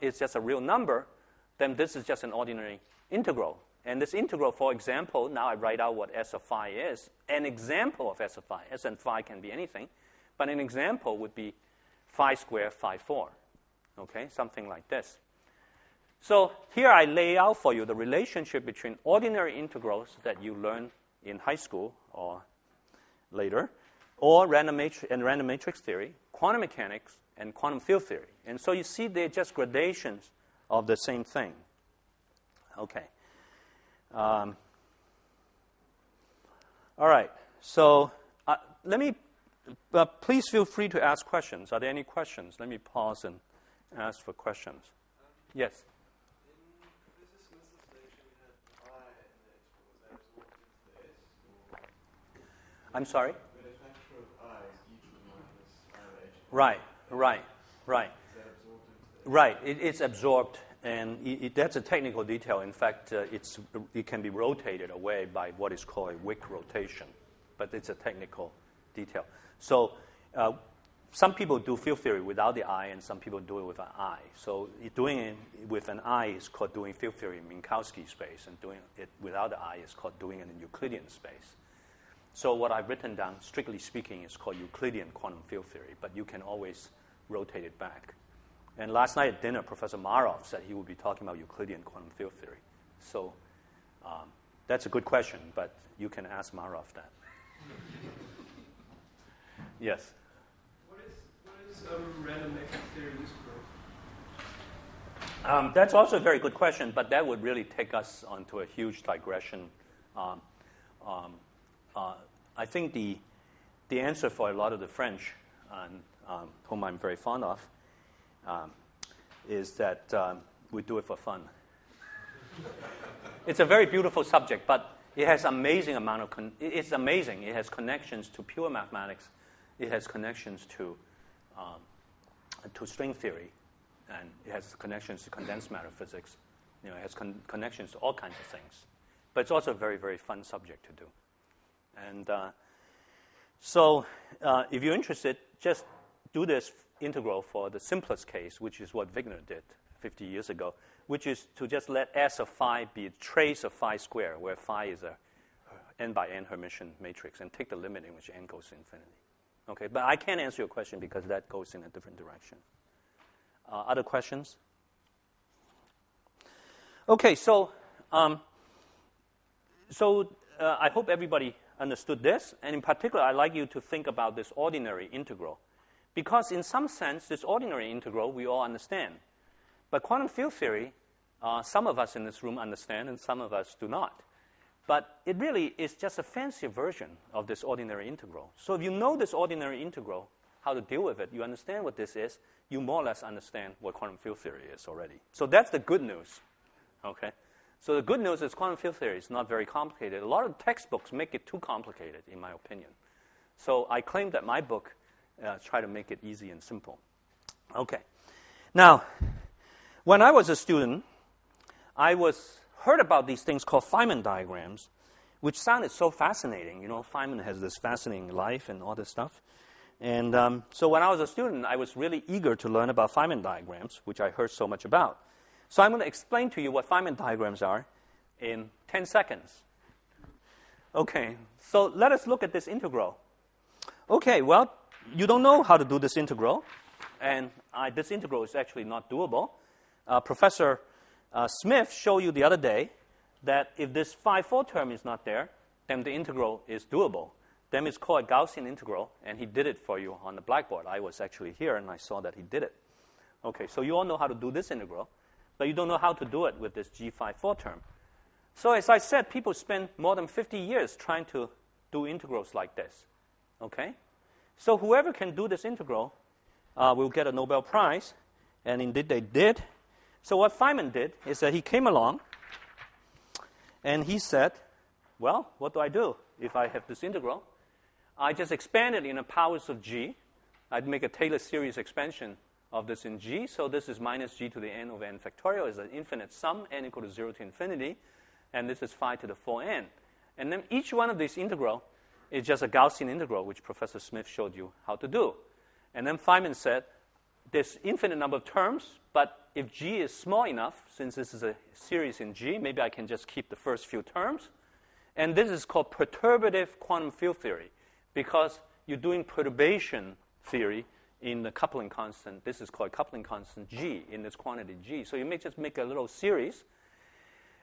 Speaker 1: is just a real number, then this is just an ordinary integral. And this integral, for example, now I write out what s of phi is. An example of s of phi. S and phi can be anything. But an example would be phi squared phi 4. Okay? Something like this. So here I lay out for you the relationship between ordinary integrals that you learn in high school or later, or random matrix theory, quantum mechanics, and quantum field theory. And so you see they're just gradations of the same thing. Okay. All right. So please feel free to ask questions. Are there any questions? Let me pause and ask for questions. Yes?
Speaker 2: In physics notation, you had I in the integral. Was that absorbed into the S?
Speaker 1: I'm sorry?
Speaker 2: But a factor of I is e to the minus I of h.
Speaker 1: Right.
Speaker 2: Is that absorbed into the
Speaker 1: Right. It's absorbed. And that's a technical detail. In fact, it can be rotated away by what is called a Wick rotation. But it's a technical detail. So some people do field theory without the I, and some people do it with an I. So doing it with an I is called doing field theory in Minkowski space, and doing it without the I is called doing it in Euclidean space. So what I've written down, strictly speaking, is called Euclidean quantum field theory, but you can always rotate it back. And last night at dinner, Professor Marov said he would be talking about Euclidean quantum field theory. So that's a good question, but you can ask Marov that. Yes?
Speaker 2: What is random matrix theory used for?
Speaker 1: That's also a very good question, but that would really take us onto a huge digression. I think the answer for a lot of the French, whom I'm very fond of, is that we do it for fun. It's a very beautiful subject, but it has amazing amount of it's amazing. It has connections to pure mathematics. It has connections to string theory, and it has connections to condensed matter physics. It has connections to all kinds of things. But it's also a very, very fun subject to do. And so if you're interested, just do this integral for the simplest case, which is what Wigner did 50 years ago, which is to just let S of phi be a trace of phi squared, where phi is a n by n Hermitian matrix, and take the limit in which n goes to infinity. Okay, but I can't answer your question because that goes in a different direction. Other questions? Okay, so I hope everybody understood this, and in particular, I'd like you to think about this ordinary integral, because in some sense, this ordinary integral we all understand. But quantum field theory, some of us in this room understand, and some of us do not. But it really is just a fancier version of this ordinary integral. So if you know this ordinary integral, how to deal with it, you understand what this is, you more or less understand what quantum field theory is already. So that's the good news. Okay? So the good news is quantum field theory is not very complicated. A lot of textbooks make it too complicated, in my opinion. So I claim that my book try to make it easy and simple. Okay. Now, when I was a student, I heard about these things called Feynman diagrams, which sounded so fascinating. You know, Feynman has this fascinating life and all this stuff. And so when I was a student, I was really eager to learn about Feynman diagrams, which I heard so much about. So I'm going to explain to you what Feynman diagrams are in 10 seconds. Okay, so let us look at this integral. Okay, well, you don't know how to do this integral, and this integral is actually not doable. Professor Smith showed you the other day that if this phi-4 term is not there, then the integral is doable. Then it's called a Gaussian integral, and he did it for you on the blackboard. I was actually here, and I saw that he did it. Okay, so you all know how to do this integral, but you don't know how to do it with this G phi-4 term. So as I said, people spend more than 50 years trying to do integrals like this. Okay? So whoever can do this integral will get a Nobel Prize, and indeed they did. So what Feynman did is that he came along, and he said, well, what do I do if I have this integral? I just expand it in the powers of G. I'd make a Taylor series expansion of this in G. So this is minus G to the n over n factorial. It's an infinite sum, n equal to 0 to infinity. And this is phi to the 4n. And then each one of these integral is just a Gaussian integral, which Professor Smith showed you how to do. And then Feynman said, there's infinite number of terms, but if G is small enough, since this is a series in G, maybe I can just keep the first few terms. And this is called perturbative quantum field theory, because you're doing perturbation theory in the coupling constant. This is called coupling constant G in this quantity G. So you may just make a little series.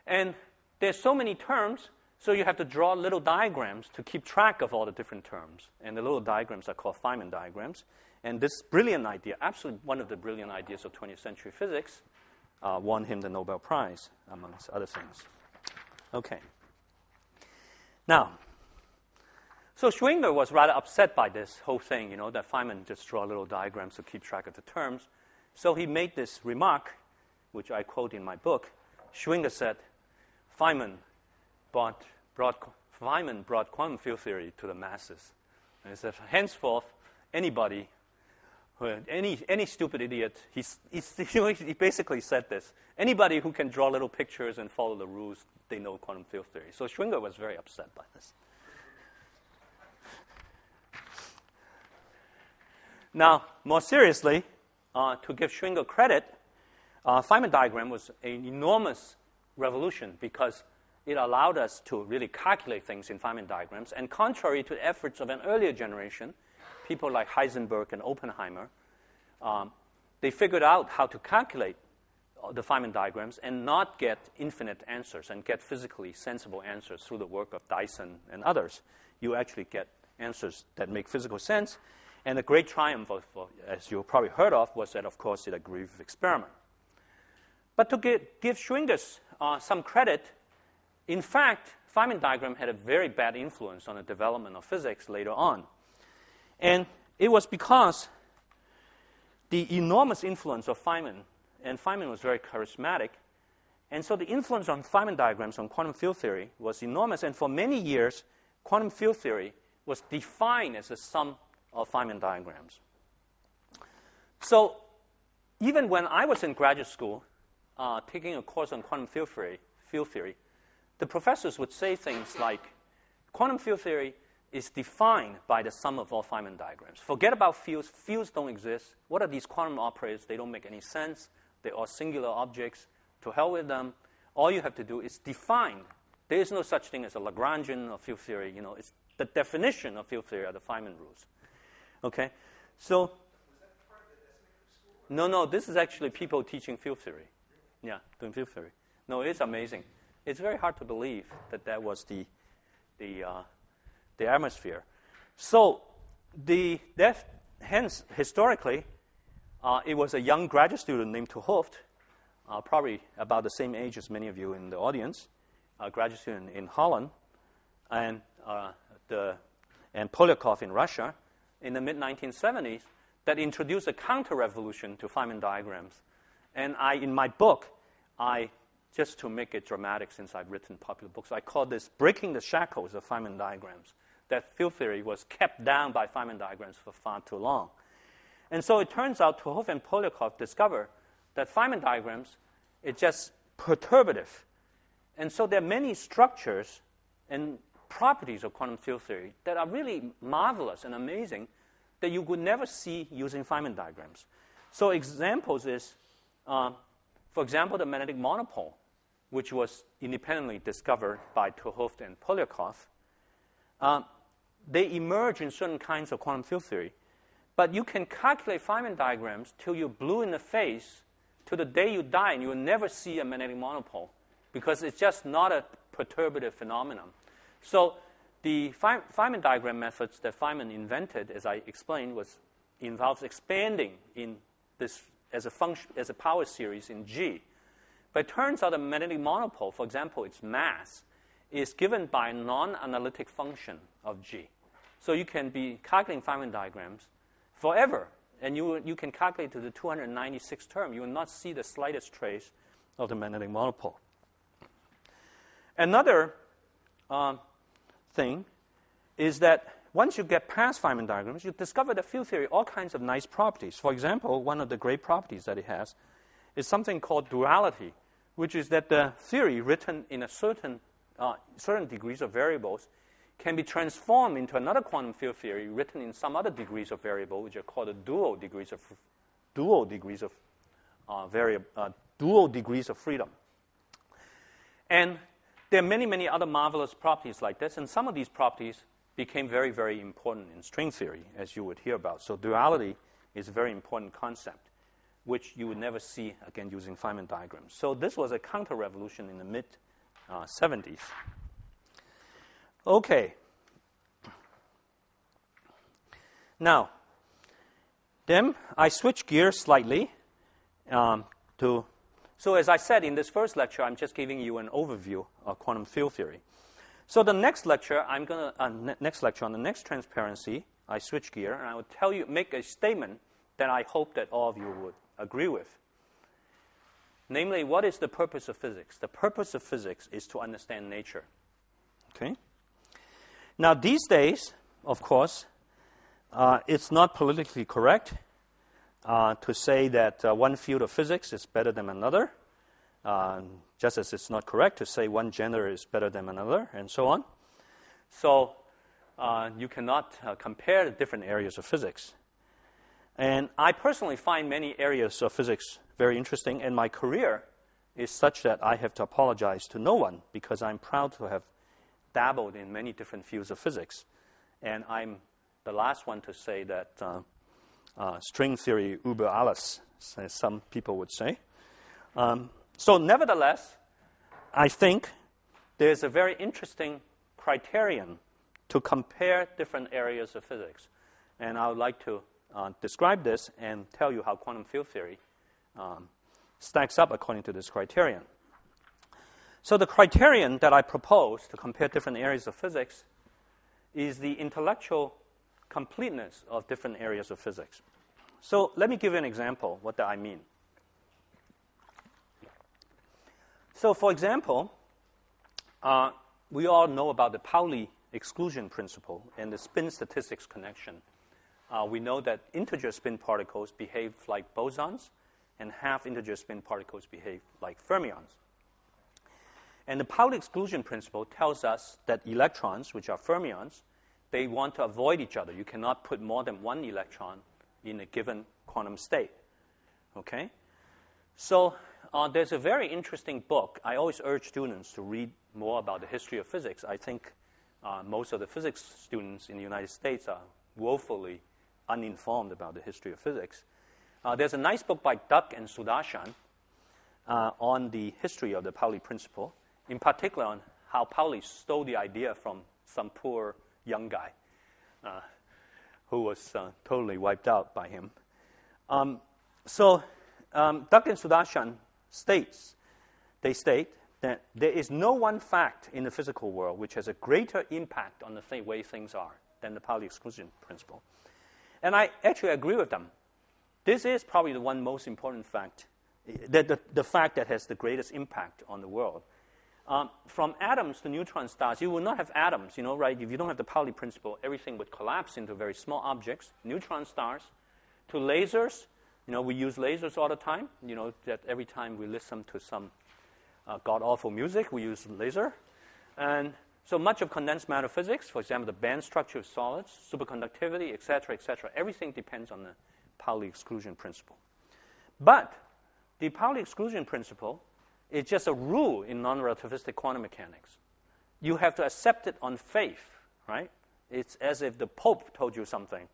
Speaker 1: And there's so many terms, so you have to draw little diagrams to keep track of all the different terms. And the little diagrams are called Feynman diagrams. And this brilliant idea, absolutely one of the brilliant ideas of 20th century physics, won him the Nobel Prize, amongst other things. Okay. Now, so Schrodinger was rather upset by this whole thing, that Feynman just draw little diagrams to keep track of the terms. So he made this remark, which I quote in my book. Schrodinger said, Feynman brought quantum field theory to the masses. And he said, henceforth, anybody, any stupid idiot, he basically said this. Anybody who can draw little pictures and follow the rules, they know quantum field theory. So Schrodinger was very upset by this. Now, more seriously, to give Schrodinger credit, Feynman diagram was an enormous revolution because it allowed us to really calculate things in Feynman diagrams. And contrary to the efforts of an earlier generation, people like Heisenberg and Oppenheimer, they figured out how to calculate the Feynman diagrams and not get infinite answers and get physically sensible answers through the work of Dyson and others. You actually get answers that make physical sense. And the great triumph, as you probably heard of, was that, of course, it agreed with experiment. But to give Schrodinger some credit, in fact, Feynman diagram had a very bad influence on the development of physics later on. And it was because the enormous influence of Feynman, and Feynman was very charismatic, and so the influence on Feynman diagrams on quantum field theory was enormous, and for many years, quantum field theory was defined as a sum of Feynman diagrams. So even when I was in graduate school, taking a course on quantum field theory, the professors would say things like, quantum field theory is defined by the sum of all Feynman diagrams. Forget about fields. Fields don't exist. What are these quantum operators? They don't make any sense. They are singular objects. To hell with them. All you have to do is define. There is no such thing as a Lagrangian or field theory. It's the definition of field theory are the Feynman rules. Okay? So,
Speaker 2: Was that part of the school?
Speaker 1: no, this is actually people teaching field theory. Yeah, doing field theory. No, it's amazing. It's very hard to believe that was the atmosphere. So, hence, historically, it was a young graduate student named 't Hooft, probably about the same age as many of you in the audience, a graduate student in Holland, and Polyakov in Russia in the mid-1970s that introduced a counter-revolution to Feynman diagrams. And in my book, just to make it dramatic since I've written popular books, I call this breaking the shackles of Feynman diagrams, that field theory was kept down by Feynman diagrams for far too long. And so it turns out 't Hooft and Polyakov discovered that Feynman diagrams is just perturbative. And so there are many structures and properties of quantum field theory that are really marvelous and amazing that you would never see using Feynman diagrams. So examples is, for example, the magnetic monopole, which was independently discovered by 't Hooft and Polyakov. They emerge in certain kinds of quantum field theory. But you can calculate Feynman diagrams till you're blue in the face, till the day you die, and you will never see a magnetic monopole because it's just not a perturbative phenomenon. So the Feynman diagram methods that Feynman invented, as I explained, involves expanding in this as a power series in G. But it turns out a magnetic monopole, for example, its mass, is given by a non-analytic function of G. So you can be calculating Feynman diagrams forever, and you can calculate to the 296th term. You will not see the slightest trace of the magnetic monopole. Another thing is that once you get past Feynman diagrams, you discover that field theory all kinds of nice properties. For example, one of the great properties that it has is something called duality, which is that the theory written in a certain degrees of variables can be transformed into another quantum field theory written in some other degrees of variable, which are called the dual degrees of freedom. And there are many, many other marvelous properties like this, and some of these properties became very, very important in string theory, as you would hear about. So duality is a very important concept, which you would never see, again, using Feynman diagrams. So this was a counter-revolution in the mid-70s. Okay. Now, then I switch gears slightly So as I said in this first lecture, I'm just giving you an overview of quantum field theory. So the next lecture, next lecture on the next transparency, I switch gear and I will make a statement that I hope that all of you would agree with. Namely, what is the purpose of physics? The purpose of physics is to understand nature. Okay? Now, these days, of course, it's not politically correct to say that one field of physics is better than another, just as it's not correct to say one gender is better than another, and so on. So you cannot compare the different areas of physics. And I personally find many areas of physics very interesting, and my career is such that I have to apologize to no one because I'm proud to have dabbled in many different fields of physics. And I'm the last one to say that string theory über alles, as some people would say. So nevertheless, I think there's a very interesting criterion to compare different areas of physics. And I would like to describe this and tell you how quantum field theory stacks up according to this criterion. So the criterion that I propose to compare different areas of physics is the intellectual completeness of different areas of physics. So let me give you an example what I mean. So for example, we all know about the Pauli exclusion principle and the spin statistics connection. We know that integer spin particles behave like bosons and half-integer spin particles behave like fermions. And the Pauli exclusion principle tells us that electrons, which are fermions, they want to avoid each other. You cannot put more than one electron in a given quantum state. Okay? So there's a very interesting book. I always urge students to read more about the history of physics. I think most of the physics students in the United States are woefully uninformed about the history of physics. There's a nice book by Duck and Sudarshan on the history of the Pauli principle, in particular on how Pauli stole the idea from some poor young guy who was totally wiped out by him. Duck and Sudarshan state that there is no one fact in the physical world which has a greater impact on the way things are than the Pauli exclusion principle. And I actually agree with them. This is probably the one most important fact, the fact that has the greatest impact on the world. From atoms to neutron stars, you will not have atoms, right? If you don't have the Pauli principle, everything would collapse into very small objects. Neutron stars to lasers, we use lasers all the time. That every time we listen to some god-awful music, we use laser. And so much of condensed matter physics, for example, the band structure of solids, superconductivity, et cetera, everything depends on the Pauli exclusion principle. But the Pauli exclusion principle is just a rule in non-relativistic quantum mechanics. You have to accept it on faith, right? It's as if the Pope told you something.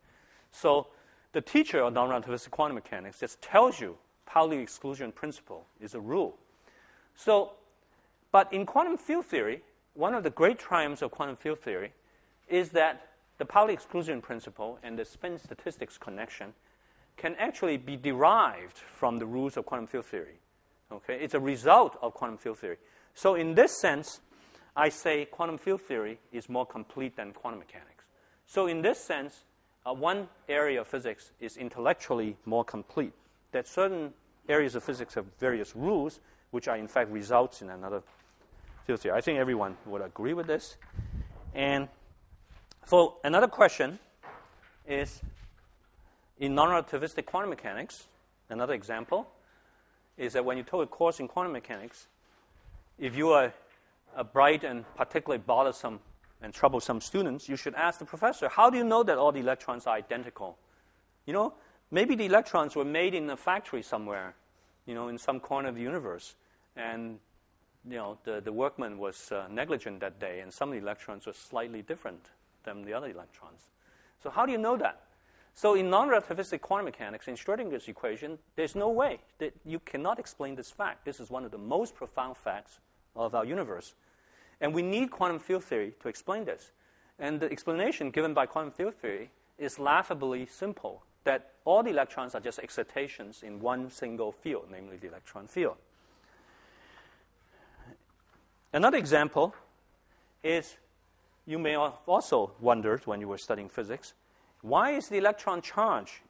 Speaker 1: So the teacher of non-relativistic quantum mechanics just tells you Pauli exclusion principle is a rule. But in quantum field theory, one of the great triumphs of quantum field theory is that the Pauli exclusion principle and the spin statistics connection can actually be derived from the rules of quantum field theory. Okay? It's a result of quantum field theory. So in this sense, I say quantum field theory is more complete than quantum mechanics. So in this sense, one area of physics is intellectually more complete. That certain areas of physics have various rules, which are in fact results in another field theory. I think everyone would agree with this. And so another question is, in non-relativistic quantum mechanics, another example is that when you take a course in quantum mechanics, if you are a bright and particularly bothersome and troublesome student, you should ask the professor, how do you know that all the electrons are identical? Maybe the electrons were made in a factory somewhere, in some corner of the universe, and the workman was negligent that day, and some of the electrons were slightly different than the other electrons. So how do you know that? So in non-relativistic quantum mechanics, in Schrodinger's equation, there's no way that you cannot explain this fact. This is one of the most profound facts of our universe. And we need quantum field theory to explain this. And the explanation given by quantum field theory is laughably simple, that all the electrons are just excitations in one single field, namely the electron field. Another example is, you may have also wondered when you were studying physics, why is the electron charge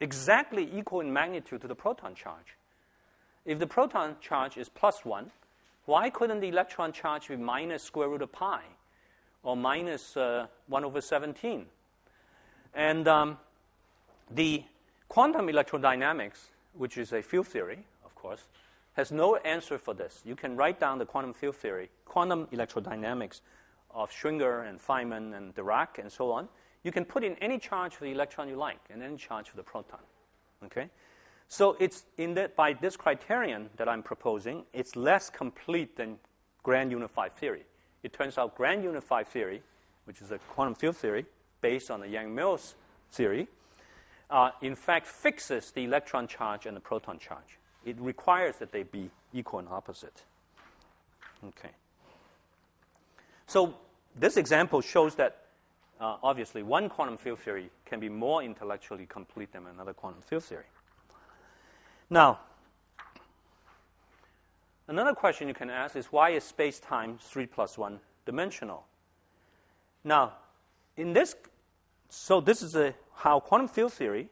Speaker 1: exactly equal in magnitude to the proton charge? If the proton charge is +1, why couldn't the electron charge be minus square root of pi or minus 1/17? And the quantum electrodynamics, which is a field theory, of course, has no answer for this. You can write down the quantum field theory, quantum electrodynamics of Schrodinger and Feynman and Dirac and so on. You can put in any charge for the electron you like and any charge for the proton. Okay? So it's by this criterion that I'm proposing, it's less complete than grand unified theory. It turns out grand unified theory, which is a quantum field theory based on the Yang-Mills theory, in fact fixes the electron charge and the proton charge. It requires that they be equal and opposite. Okay. So this example shows that obviously one quantum field theory can be more intellectually complete than another quantum field theory. Now, another question you can ask is, why is space-time 3 + 1 dimensional? Now, this is how quantum field theory,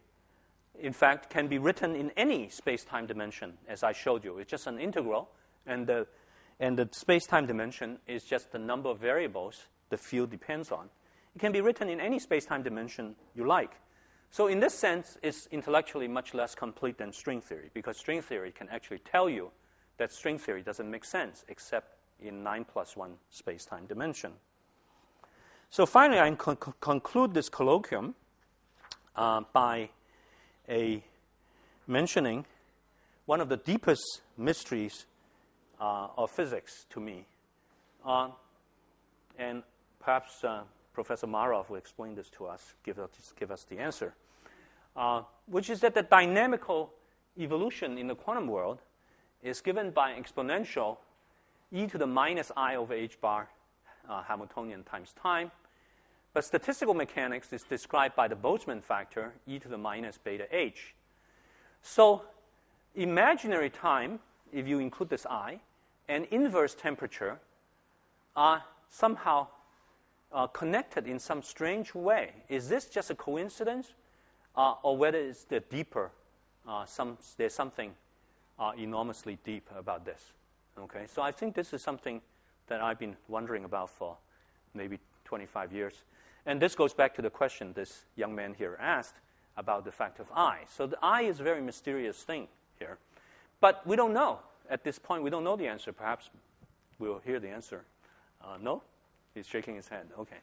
Speaker 1: in fact, can be written in any space-time dimension, as I showed you. It's just an integral, and the space-time dimension is just the number of variables the field depends on. It can be written in any space-time dimension you like. So in this sense, it's intellectually much less complete than string theory, because string theory can actually tell you that string theory doesn't make sense except in 9 + 1 space-time dimension. So finally, I conclude this colloquium by mentioning one of the deepest mysteries of physics to me. And perhaps Professor Marov will explain this to us, give us the answer, which is that the dynamical evolution in the quantum world is given by exponential e to the minus I over h bar Hamiltonian times time. But statistical mechanics is described by the Boltzmann factor e to the minus beta h. So imaginary time, if you include this I, and inverse temperature are somehow connected in some strange way. Is this just a coincidence, or whether it's the deeper, there's something enormously deep about this? Okay, so I think this is something that I've been wondering about for maybe 25 years. And this goes back to the question this young man here asked about the fact of I. So the I is a very mysterious thing here. But we don't know. At this point, we don't know the answer. Perhaps we'll hear the answer. No? He's shaking his head. Okay.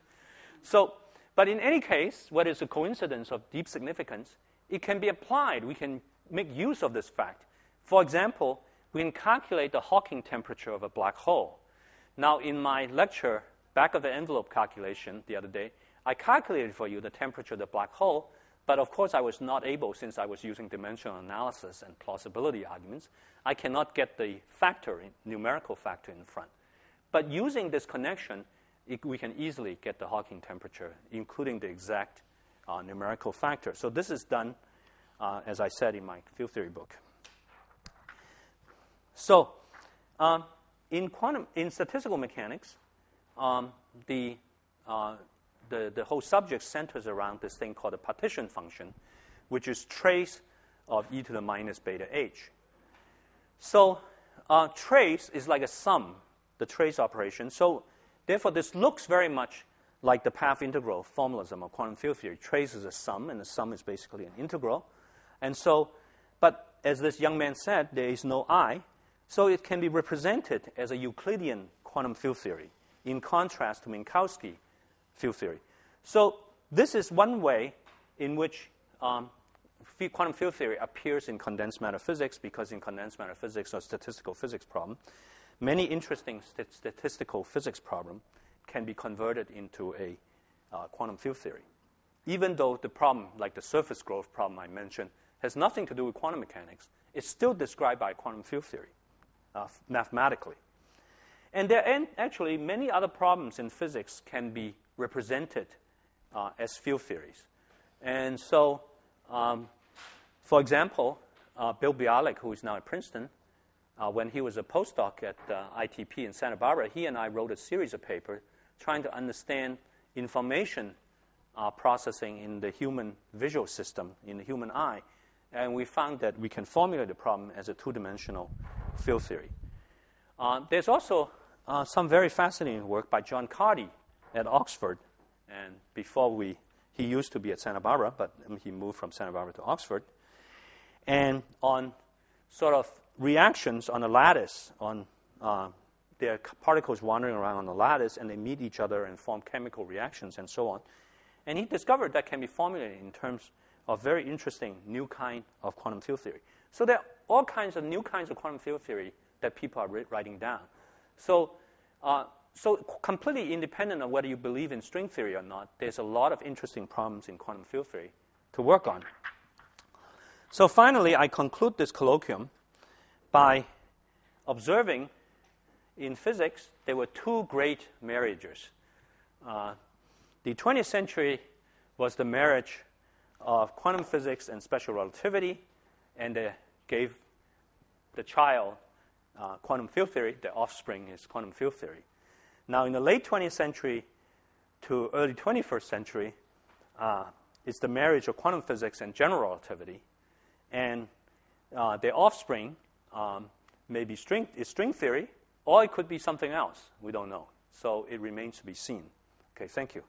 Speaker 1: So, but in any case, whether it's a coincidence of deep significance, it can be applied. We can make use of this fact. For example, we can calculate the Hawking temperature of a black hole. Now, in my lecture, back of the envelope calculation the other day, I calculated for you the temperature of the black hole, but of course I was not able, since I was using dimensional analysis and plausibility arguments, I cannot get the factor, numerical factor in front. But using this connection, we can easily get the Hawking temperature, including the exact numerical factor. So this is done, as I said, in my field theory book. So in statistical mechanics, the whole subject centers around this thing called the partition function, which is trace of e to the minus beta h. So trace is like a sum, the trace operation. So therefore, this looks very much like the path integral formalism of quantum field theory. Trace is a sum, and the sum is basically an integral. And so, but as this young man said, there is no I, so it can be represented as a Euclidean quantum field theory, in contrast to Minkowski field theory. So this is one way in which quantum field theory appears in condensed matter physics, because in condensed matter physics or statistical physics problem, many interesting statistical physics problem can be converted into a quantum field theory. Even though the problem, like the surface growth problem I mentioned, has nothing to do with quantum mechanics, it's still described by quantum field theory mathematically. And there are actually many other problems in physics can be represented as field theories. And so, for example, Bill Bialik, who is now at Princeton, when he was a postdoc at ITP in Santa Barbara, he and I wrote a series of papers trying to understand information processing in the human visual system, in the human eye. And we found that we can formulate the problem as a two-dimensional field theory. There's also some very fascinating work by John Carty at Oxford. And before he used to be at Santa Barbara, but he moved from Santa Barbara to Oxford. And on sort of reactions on a lattice, on there are particles wandering around on the lattice, and they meet each other and form chemical reactions and so on. And he discovered that can be formulated in terms of very interesting new kind of quantum field theory. So there are all kinds of new kinds of quantum field theory that people are writing down. So completely independent of whether you believe in string theory or not, there's a lot of interesting problems in quantum field theory to work on. So finally, I conclude this colloquium by observing in physics there were two great marriages. The 20th century was the marriage of quantum physics and special relativity, and they gave the child quantum field theory. The offspring is quantum field theory. Now, in the late 20th century to early 21st century, it's the marriage of quantum physics and general relativity, and their offspring may be string theory, or it could be something else. We don't know. So it remains to be seen. Okay, thank you.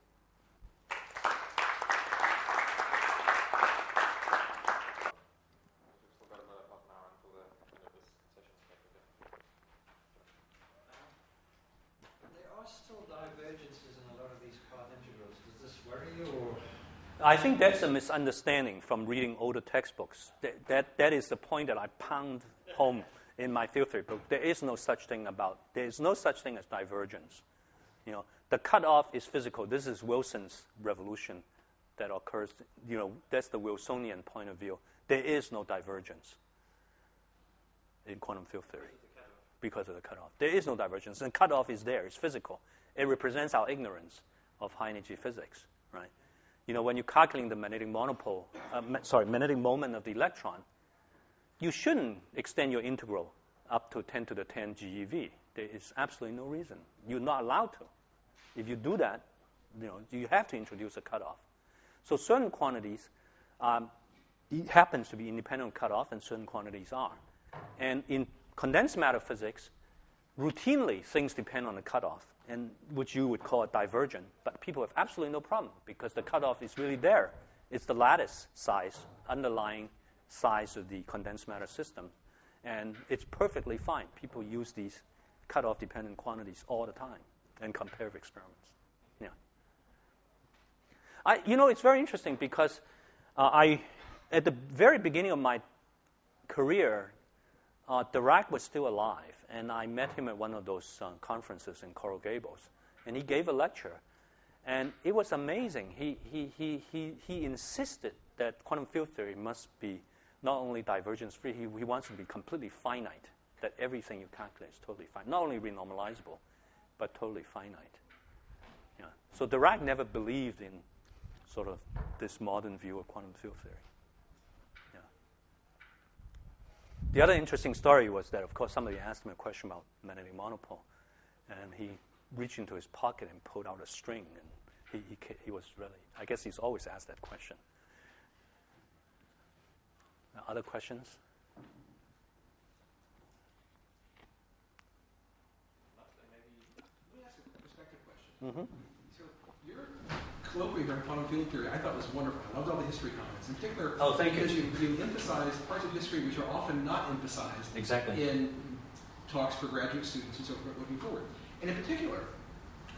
Speaker 1: I think that's a misunderstanding from reading older textbooks. That is the point that I pound home in my field theory book. There is no such thing as divergence. The cutoff is physical. This is Wilson's revolution that occurs. That's the Wilsonian point of view. There is no divergence in quantum field theory because of the cutoff. There is no divergence, and cutoff is there. It's physical. It represents our ignorance of high-energy physics, right? When you're calculating the magnetic magnetic moment of the electron, you shouldn't extend your integral up to 10 to the 10 GeV. There is absolutely no reason. You're not allowed to. If you do that, you have to introduce a cutoff. So certain quantities it happens to be independent of cutoff, and certain quantities are. And in condensed matter physics, routinely things depend on the cutoff, and which you would call it divergent. But people have absolutely no problem because the cutoff is really there. It's the lattice size, underlying size of the condensed matter system. And it's perfectly fine. People use these cutoff-dependent quantities all the time in comparative experiments. Yeah. It's very interesting because at the very beginning of my career, Dirac was still alive, and I met him at one of those conferences in Coral Gables, and he gave a lecture, and it was amazing. He insisted that quantum field theory must be not only divergence-free, he wants to be completely finite, that everything you calculate is totally finite, not only renormalizable, but totally finite. Yeah. So Dirac never believed in sort of this modern view of quantum field theory. Yeah. The other interesting story was that, of course, somebody asked him a question about magnetic monopole, and he reached into his pocket and pulled out a string, and he was really, I guess he's always asked that question. Other questions?
Speaker 3: Let me ask a perspective question. So your colloquium on quantum field theory I thought was wonderful. I loved all the history comments. In particular, because you emphasized parts of history which are often not emphasized in talks for graduate students and so forth looking forward. And in particular,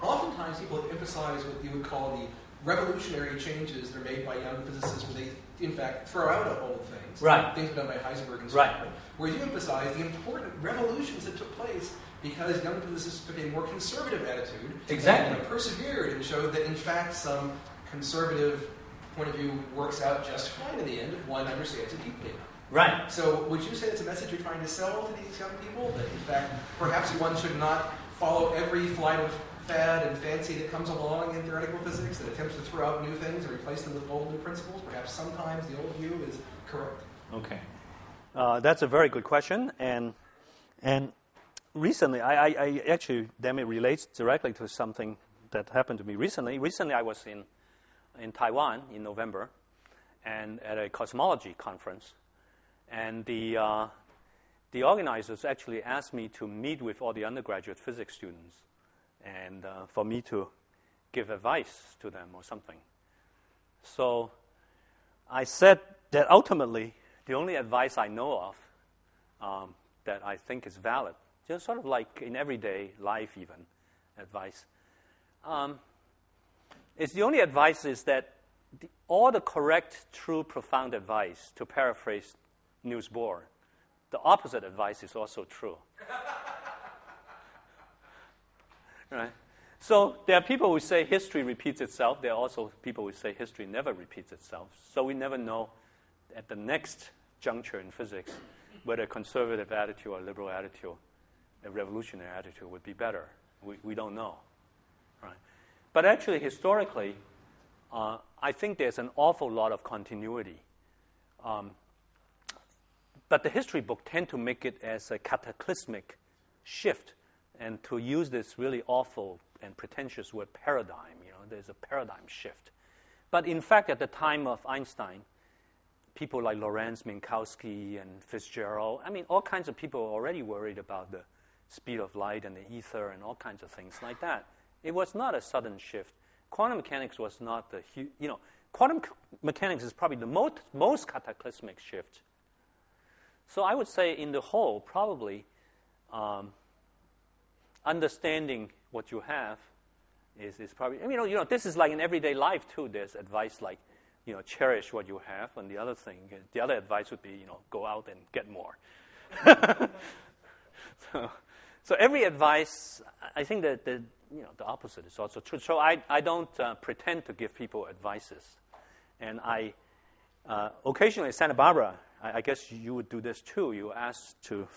Speaker 3: oftentimes people have emphasized what you would call the revolutionary changes that are made by young physicists where they, in fact, throw out old things.
Speaker 1: Right.
Speaker 3: Things done by Heisenberg and so
Speaker 1: right.
Speaker 3: on. Whereas you emphasize the important revolutions that took place because young physicists took a more conservative attitude.
Speaker 1: Exactly.
Speaker 3: And persevered and showed that, in fact, some conservative point of view works out just fine in the end if one understands it deeply enough.
Speaker 1: Right.
Speaker 3: So would you say it's a message you're trying to sell to these young people? That, in fact, perhaps one should not follow every flight of fad and fancy that comes along in theoretical physics that attempts to throw out new things and replace them with old new principles? Perhaps sometimes the old view is correct.
Speaker 1: Okay. That's a very good question. And recently, I actually, then it relates directly to something that happened to me recently. Recently, I was in Taiwan in November and at a cosmology conference. And the organizers actually asked me to meet with all the undergraduate physics students and for me to give advice to them or something. So I said that ultimately the only advice I know of that I think is valid, just sort of like in everyday life even, advice, is the only advice is that all the correct, true, profound advice, to paraphrase Niels Bohr, the opposite advice is also true. Right? So there are people who say history repeats itself. There are also people who say history never repeats itself. So we never know at the next juncture in physics whether a conservative attitude or a liberal attitude, a revolutionary attitude would be better. We don't know. Right? But actually, historically, I think there's an awful lot of continuity. But the history book tend to make it as a cataclysmic shift and to use this really awful and pretentious word paradigm. There's a paradigm shift. But in fact, at the time of Einstein, people like Lorentz, Minkowski, and Fitzgerald, all kinds of people were already worried about the speed of light and the ether and all kinds of things like that. It was not a sudden shift. Quantum mechanics was not the quantum mechanics is probably the most cataclysmic shift. So I would say, in the whole, probably understanding what you have is probably. This is like in everyday life too. There's advice like, cherish what you have, and the other advice would be, go out and get more. So every advice, I think that the opposite is also true. So I don't pretend to give people advices. And I occasionally, Santa Barbara, I guess you would do this too. You ask to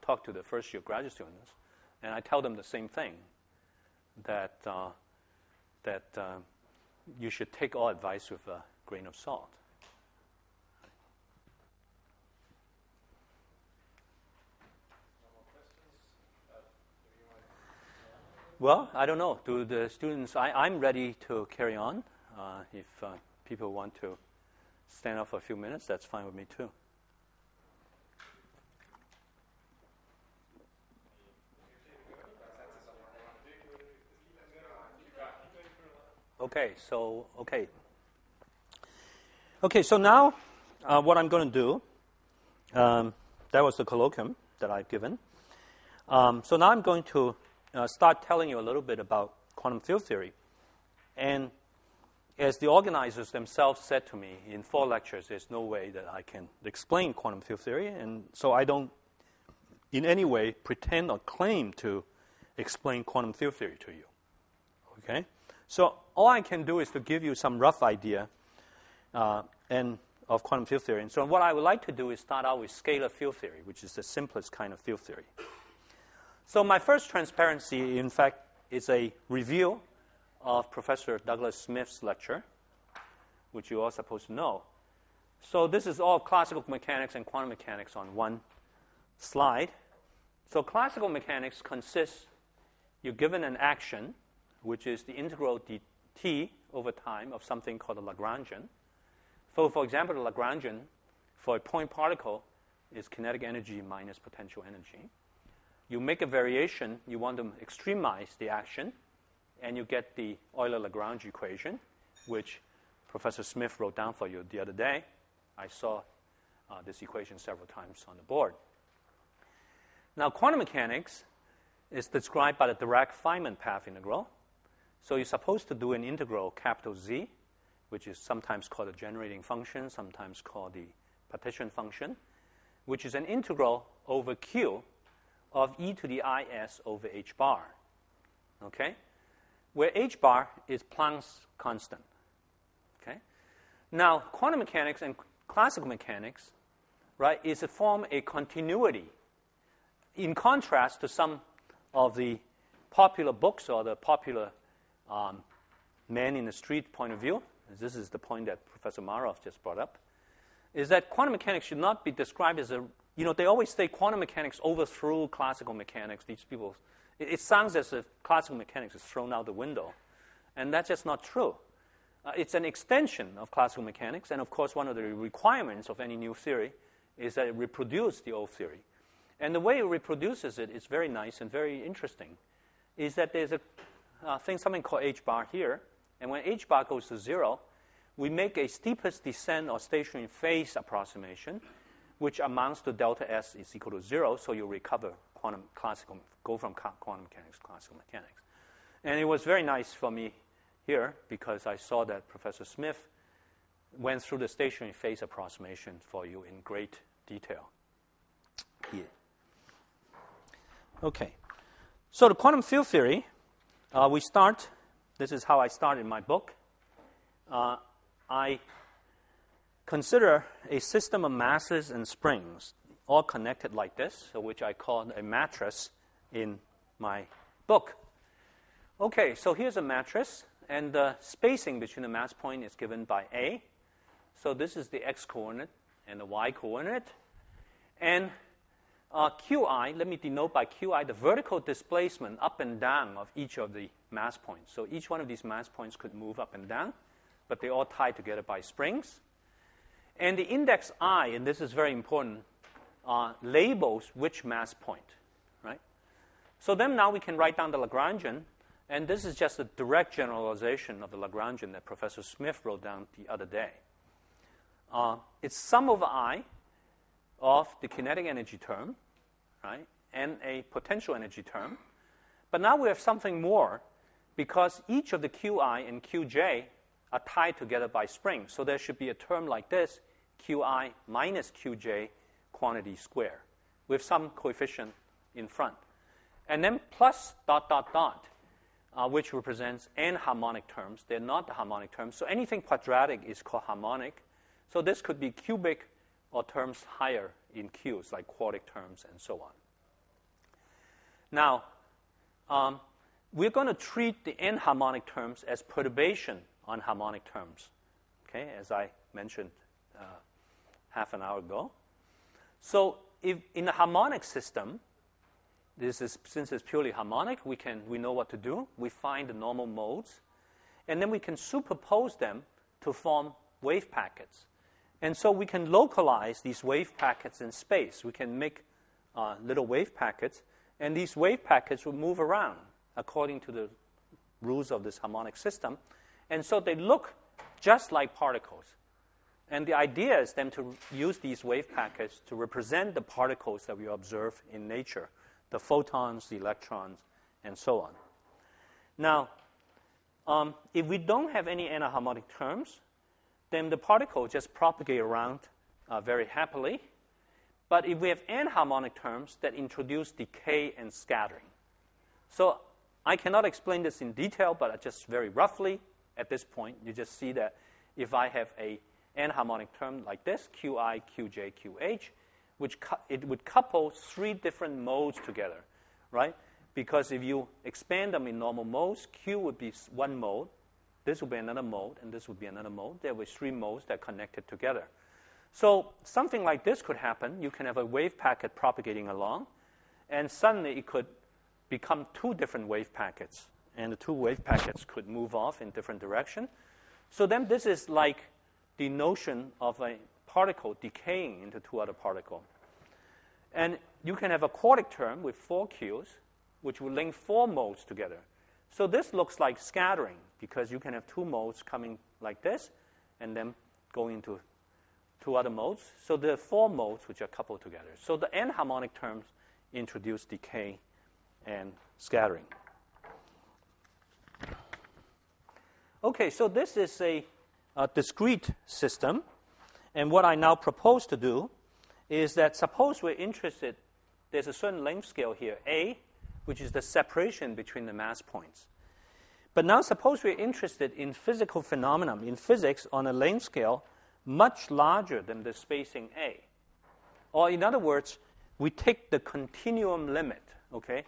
Speaker 1: talk to the first-year graduate students, and I tell them the same thing, that you should take all advice with a grain of salt. Well, I don't know. Do the students? I'm ready to carry on. If people want to stand up for a few minutes, that's fine with me too. Okay, so now what I'm going to do, that was the colloquium that I've given. So now I'm going to start telling you a little bit about quantum field theory. And as the organizers themselves said to me in 4 lectures, there's no way that I can explain quantum field theory, and so I don't in any way pretend or claim to explain quantum field theory to you. Okay? So all I can do is to give you some rough idea and of quantum field theory. And so what I would like to do is start out with scalar field theory, which is the simplest kind of field theory. So my first transparency, in fact, is a review of Professor Douglas Smith's lecture, which you are supposed to know. So this is all classical mechanics and quantum mechanics on one slide. So classical mechanics consists, you're given an action, which is the integral dt over time of something called a Lagrangian. So for example, the Lagrangian for a point particle is kinetic energy minus potential energy. You make a variation, you want to extremize the action, and you get the Euler-Lagrange equation, which Professor Smith wrote down for you the other day. I saw this equation several times on the board. Now, quantum mechanics is described by the Dirac-Feynman path integral. So you're supposed to do an integral capital Z, which is sometimes called a generating function, sometimes called the partition function, which is an integral over Q of e to the is over h bar, okay? Where h bar is Planck's constant, okay? Now, quantum mechanics and classical mechanics, right, is to form a continuity in contrast to some of the popular books or the popular man in the street point of view. This is the point that Professor Marov just brought up, is that quantum mechanics should not be described as a, they always say quantum mechanics overthrew classical mechanics. These people, it sounds as if classical mechanics is thrown out the window, and that's just not true. It's an extension of classical mechanics, and of course one of the requirements of any new theory is that it reproduce the old theory. And the way it reproduces it is very nice and very interesting, is that there's a something called h bar here, and when h bar goes to 0, we make a steepest descent or stationary phase approximation, which amounts to delta S is equal to 0, so you recover go from quantum mechanics to classical mechanics. And it was very nice for me here because I saw that Professor Smith went through the stationary phase approximation for you in great detail here. Okay. So the quantum field theory, this is how I start in my book. I consider a system of masses and springs all connected like this, which I call a mattress in my book. Okay, so here's a mattress, and the spacing between the mass point is given by A. So this is the x-coordinate and the y-coordinate. And Qi, let me denote by Qi the vertical displacement up and down of each of the mass points. So each one of these mass points could move up and down, but they're all tied together by springs. And the index I, and this is very important, labels which mass point, right? So then now we can write down the Lagrangian, and this is just a direct generalization of the Lagrangian that Professor Smith wrote down the other day. It's sum over I of the kinetic energy term, right, and a potential energy term. But now we have something more because each of the Qi and Qj are tied together by springs. So there should be a term like this, Qi minus Qj quantity square. with some coefficient in front. And then plus dot, dot, dot, which represents n harmonic terms. They're not the harmonic terms. So anything quadratic is called harmonic. So this could be cubic or terms higher in Qs, like quartic terms and so on. Now, we're going to treat the n harmonic terms as perturbation on harmonic terms, okay, as I mentioned half an hour ago. So if in a harmonic system, since it's purely harmonic, we know what to do. We find the normal modes, and then we can superpose them to form wave packets. And so we can localize these wave packets in space. We can make little wave packets, and these wave packets will move around according to the rules of this harmonic system. And so they look just like particles. And the idea is then to use these wave packets to represent the particles that we observe in nature, the photons, the electrons, and so on. Now, if we don't have any antiharmonic terms, then the particles just propagate around very happily. But if we have anharmonic terms that introduce decay and scattering. So I cannot explain this in detail, but just very roughly at this point, you just see that if I have a anharmonic term like this, Qi, Qj, Qh, it would couple three different modes together, right? Because if you expand them in normal modes, Q would be one mode, this would be another mode, and this would be another mode. There were three modes that connected together. So something like this could happen. You can have a wave packet propagating along, and suddenly it could become two different wave packets, and the two wave packets could move off in different directions. So then this is like the notion of a particle decaying into two other particles. And you can have a quartic term with 4 Qs, which will link 4 modes together. So this looks like scattering, because you can have 2 modes coming like this, and then going into 2 other modes. So there are 4 modes which are coupled together. So the n-harmonic terms introduce decay and scattering. Okay, so this is a discrete system. And what I now propose to do is that suppose we're interested, there's a certain length scale here, A, which is the separation between the mass points. But now suppose we're interested in physical phenomenon, in physics, on a length scale much larger than the spacing A. Or in other words, we take the continuum limit, okay?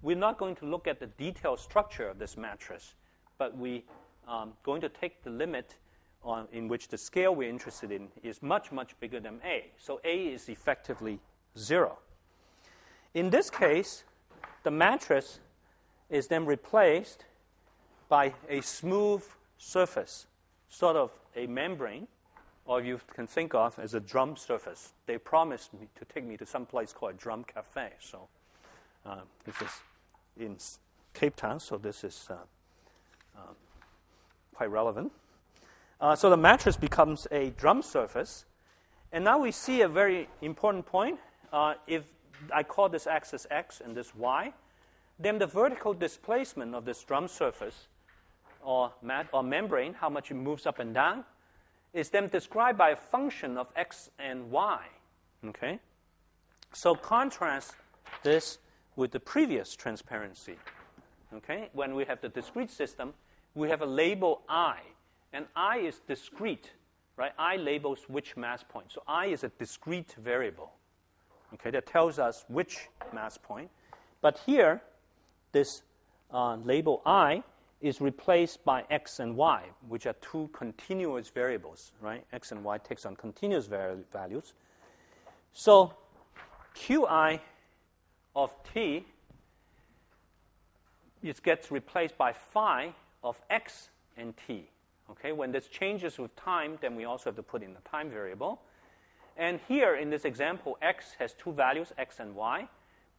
Speaker 1: We're not going to look at the detailed structure of this matrix, but we are going to take the limit in which the scale we're interested in is much, much bigger than A. So A is effectively 0. In this case, the matrix is then replaced by a smooth surface, sort of a membrane, or you can think of as a drum surface. They promised me to take me to some place called a drum cafe. So this is in Cape Town, so this is quite relevant. So the matrix becomes a drum surface. And now we see a very important point. If I call this axis x and this y, then the vertical displacement of this drum surface or membrane, how much it moves up and down, is then described by a function of x and y. Okay? So contrast this with the previous transparency. Okay? When we have the discrete system, we have a label I. And I is discrete, right? I labels which mass point. So I is a discrete variable, okay, that tells us which mass point. But here, this label I is replaced by x and y, which are two continuous variables, right? X and y takes on continuous values. So Qi of t gets replaced by phi of x and t. Okay, when this changes with time, then we also have to put in the time variable. And here, in this example, x has 2 values, x and y.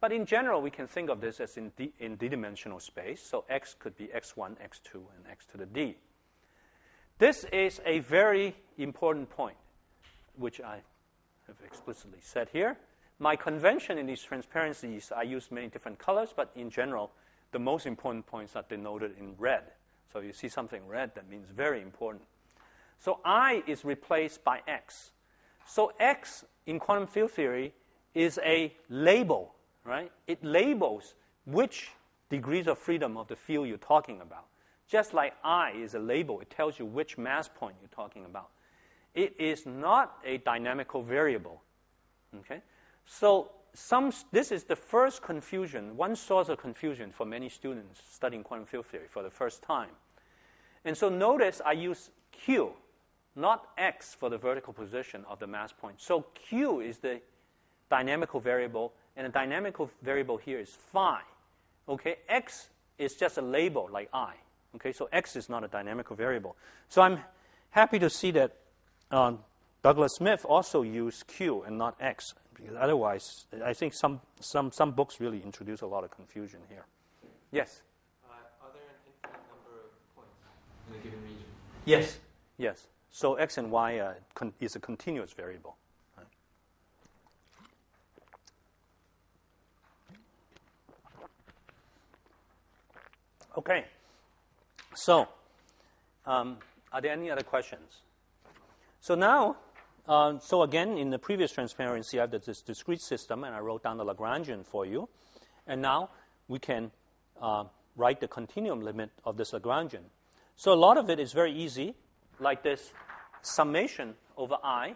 Speaker 1: But in general, we can think of this as in d-dimensional space. So x could be x1, x2, and x to the d. This is a very important point, which I have explicitly said here. My convention in these transparencies, I use many different colors, but in general, the most important points are denoted in red. So you see something red, that means very important. So I is replaced by x. So x in quantum field theory is a label, right? It labels which degrees of freedom of the field you're talking about. Just like I is a label, it tells you which mass point you're talking about. It is not a dynamical variable. Okay? So this is the first confusion, one source of confusion for many students studying quantum field theory for the first time. And so notice I use Q, not X for the vertical position of the mass point. So Q is the dynamical variable, and the dynamical variable here is phi. Okay? X is just a label like I. Okay? So X is not a dynamical variable. So I'm happy to see that Douglas Smith also used Q and not X, because otherwise, I think some books really introduce a lot of confusion here. Yes?
Speaker 2: Are there an infinite number of points in a given region?
Speaker 1: Yes. Yes. So X and Y is a continuous variable. Right? Okay. So, are there any other questions? So now, so again, in the previous transparency, I have this discrete system, and I wrote down the Lagrangian for you. And now we can write the continuum limit of this Lagrangian. So a lot of it is very easy, like this summation over I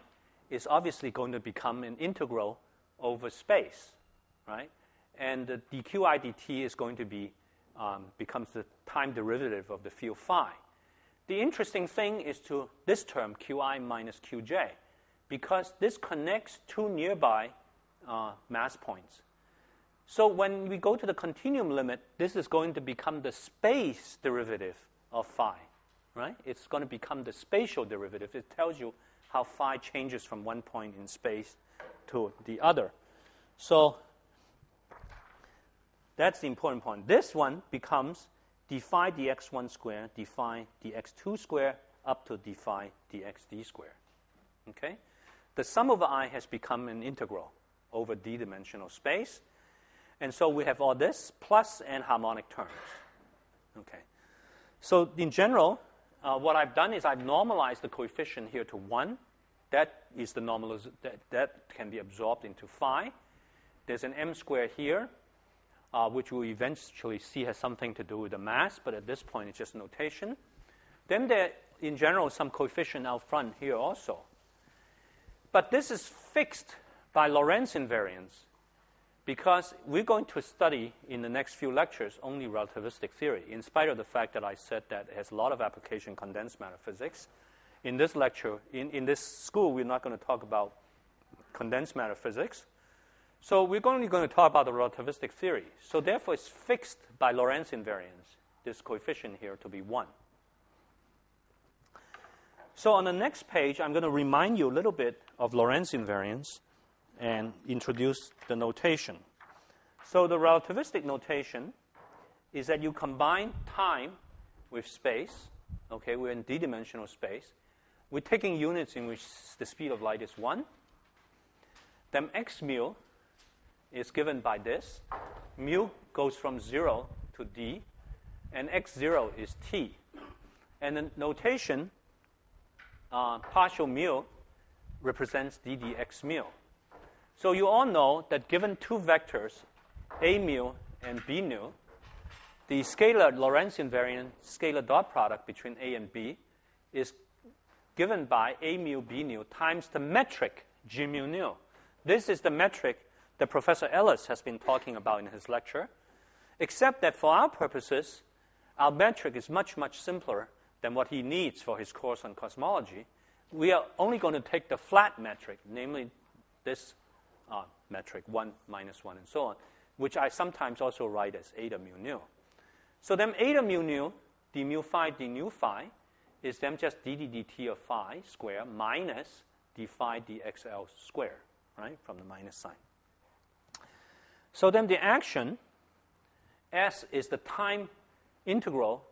Speaker 1: is obviously going to become an integral over space, right? And the dqi dt is going to be becomes the time derivative of the field phi. The interesting thing is to this term, qi minus qj, because this connects two nearby mass points. So when we go to the continuum limit, this is going to become the space derivative of phi, right? It's going to become the spatial derivative. It tells you how phi changes from one point in space to the other. So that's the important point. This one becomes d phi dx1 square, d phi dx2 square, up to d phi dxd square. Okay? The sum over I has become an integral over d-dimensional space. And so we have all this plus and harmonic terms. Okay. So in general, what I've done is I've normalized the coefficient here to 1. That is the that can be absorbed into phi. There's an m square here, which we'll eventually see has something to do with the mass, but at this point it's just notation. Then there, in general, some coefficient out front here also. But this is fixed by Lorentz invariance, because we're going to study in the next few lectures only relativistic theory, in spite of the fact that I said that it has a lot of application in condensed matter physics. In this lecture, in this school, we're not going to talk about condensed matter physics. So we're only going to talk about the relativistic theory. So therefore, it's fixed by Lorentz invariance, this coefficient here to be 1. So on the next page, I'm going to remind you a little bit of Lorentz invariance and introduce the notation. So the relativistic notation is that you combine time with space. Okay, we're in d-dimensional space. We're taking units in which the speed of light is 1. Then x mu is given by this. Mu goes from 0 to d, and x0 is t. And the notation, partial mu, represents d dx mu. So you all know that given two vectors, a mu and b mu, the scalar Lorentz invariant scalar dot product between a and b is given by a mu b nu times the metric g mu nu. This is the metric that Professor Ellis has been talking about in his lecture, except that for our purposes, our metric is much, much simpler than what he needs for his course on cosmology. We are only going to take the flat metric, namely this metric, 1, minus 1, and so on, which I sometimes also write as eta mu nu. So then eta mu nu, d mu phi, d nu phi, is then just d dt of phi square minus d phi dxl square, right, from the minus sign. So then the action, S, is the time integral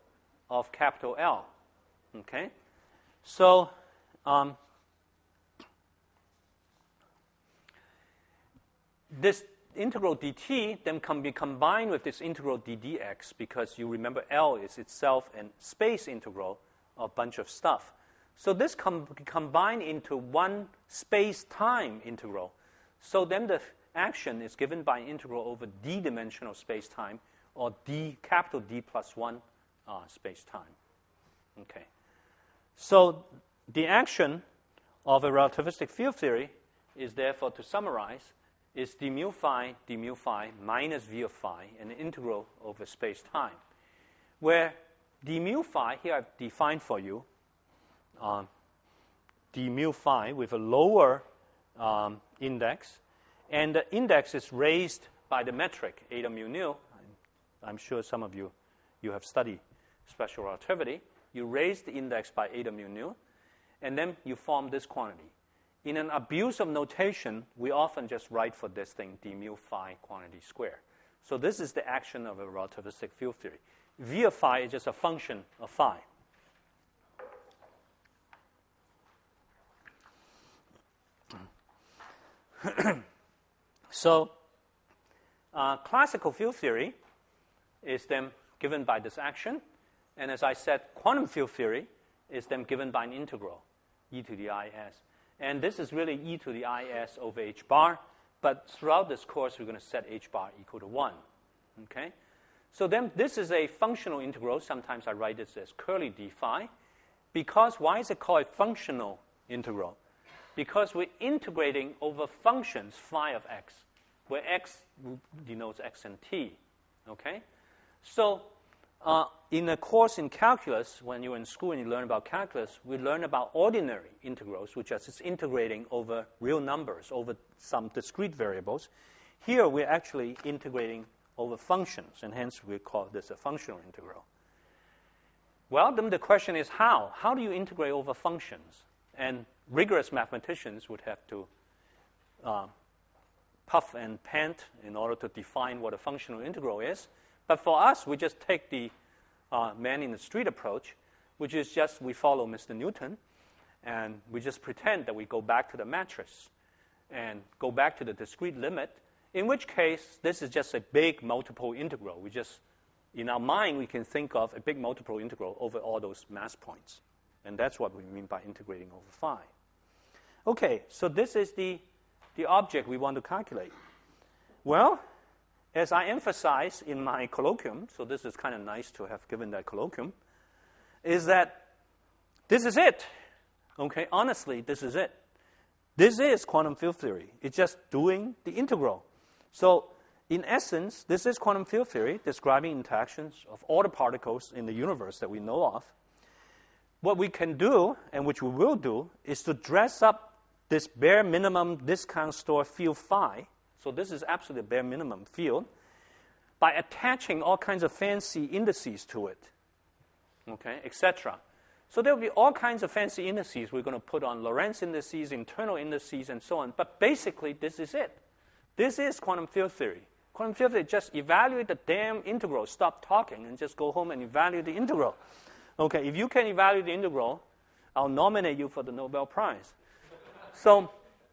Speaker 1: of capital L. Okay? So this integral dt then can be combined with this integral ddx, because you remember L is itself a space integral of a bunch of stuff. So this can be combined into one space-time integral. So then the action is given by an integral over d-dimensional space-time, or capital D plus 1 space-time. Okay. So the action of a relativistic field theory is therefore, to summarize, is d mu phi minus v of phi, an integral over space-time, where d mu phi, here I've defined for you d mu phi with a lower index, and the index is raised by the metric eta mu nu. I'm sure some of you have studied special relativity. You raise the index by eta mu nu, and then you form this quantity. In an abuse of notation, we often just write for this thing d mu phi quantity square. So this is the action of a relativistic field theory. V of phi is just a function of phi. So classical field theory is then given by this action. And as I said, quantum field theory is then given by an integral, e to the is. And this is really e to the is over h bar. But throughout this course, we're going to set h bar equal to 1. Okay? So then this is a functional integral. Sometimes I write this as curly d phi. Because why is it called a functional integral? Because we're integrating over functions phi of x, where x denotes x and t. Okay? So in a course in calculus, when you're in school and you learn about calculus, we learn about ordinary integrals, which are just integrating over real numbers, over some discrete variables. Here, we're actually integrating over functions, and hence we call this a functional integral. Well, then the question is how? How do you integrate over functions? And rigorous mathematicians would have to puff and pant in order to define what a functional integral is. But for us, we just take the man in the street approach, which is just we follow Mr. Newton, and we just pretend that we go back to the matrix and go back to the discrete limit, in which case this is just a big multiple integral. We just, in our mind, we can think of a big multiple integral over all those mass points. And that's what we mean by integrating over phi. Okay, so this is the object we want to calculate. Well, as I emphasized in my colloquium, so this is kind of nice to have given that colloquium, is that this is it. Okay, honestly, this is it. This is quantum field theory. It's just doing the integral. So in essence, this is quantum field theory describing interactions of all the particles in the universe that we know of. What we can do, and which we will do, is to dress up this bare minimum discount store field phi. So this is absolutely a bare minimum field, by attaching all kinds of fancy indices to it, okay, etc. So there will be all kinds of fancy indices. We're going to put on Lorentz indices, internal indices, and so on. But basically, this is it. This is quantum field theory. Quantum field theory, just evaluate the damn integral. Stop talking and just go home and evaluate the integral. Okay, if you can evaluate the integral, I'll nominate you for the Nobel Prize. So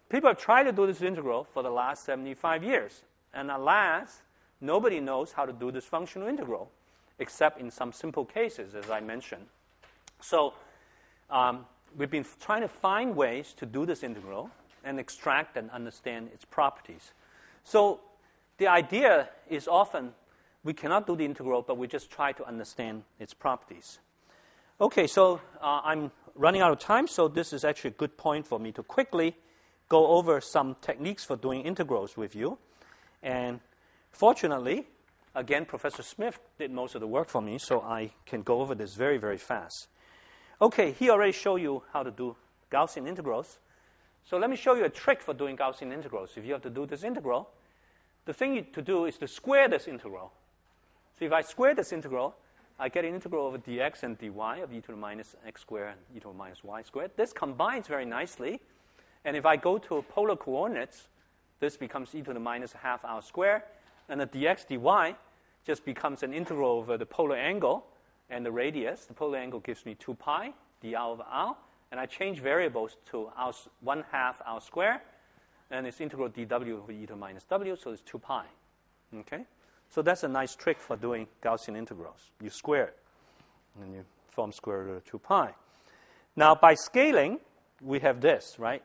Speaker 1: people have tried to do this integral for the last 75 years. And alas, nobody knows how to do this functional integral, except in some simple cases, as I mentioned. So we've been trying to find ways to do this integral and extract and understand its properties. So the idea is often we cannot do the integral, but we just try to understand its properties. Okay, so I'm running out of time, so this is actually a good point for me to quickly go over some techniques for doing integrals with you. And fortunately, again, Professor Smith did most of the work for me, so I can go over this very, very fast. Okay, he already showed you how to do Gaussian integrals. So let me show you a trick for doing Gaussian integrals. If you have to do this integral, the thing to do is to square this integral. So if I square this integral, I get an integral over dx and dy of e to the minus x squared and e to the minus y squared. This combines very nicely. And if I go to polar coordinates, this becomes e to the minus half r squared. And the dx dy just becomes an integral over the polar angle and the radius. The polar angle gives me 2 pi dr over r. And I change variables to 1/2 r squared. And it's integral dw over e to the minus w, so it's 2 pi. Okay? So that's a nice trick for doing Gaussian integrals. You square it, and you form square root of 2 pi. Now, by scaling, we have this, right?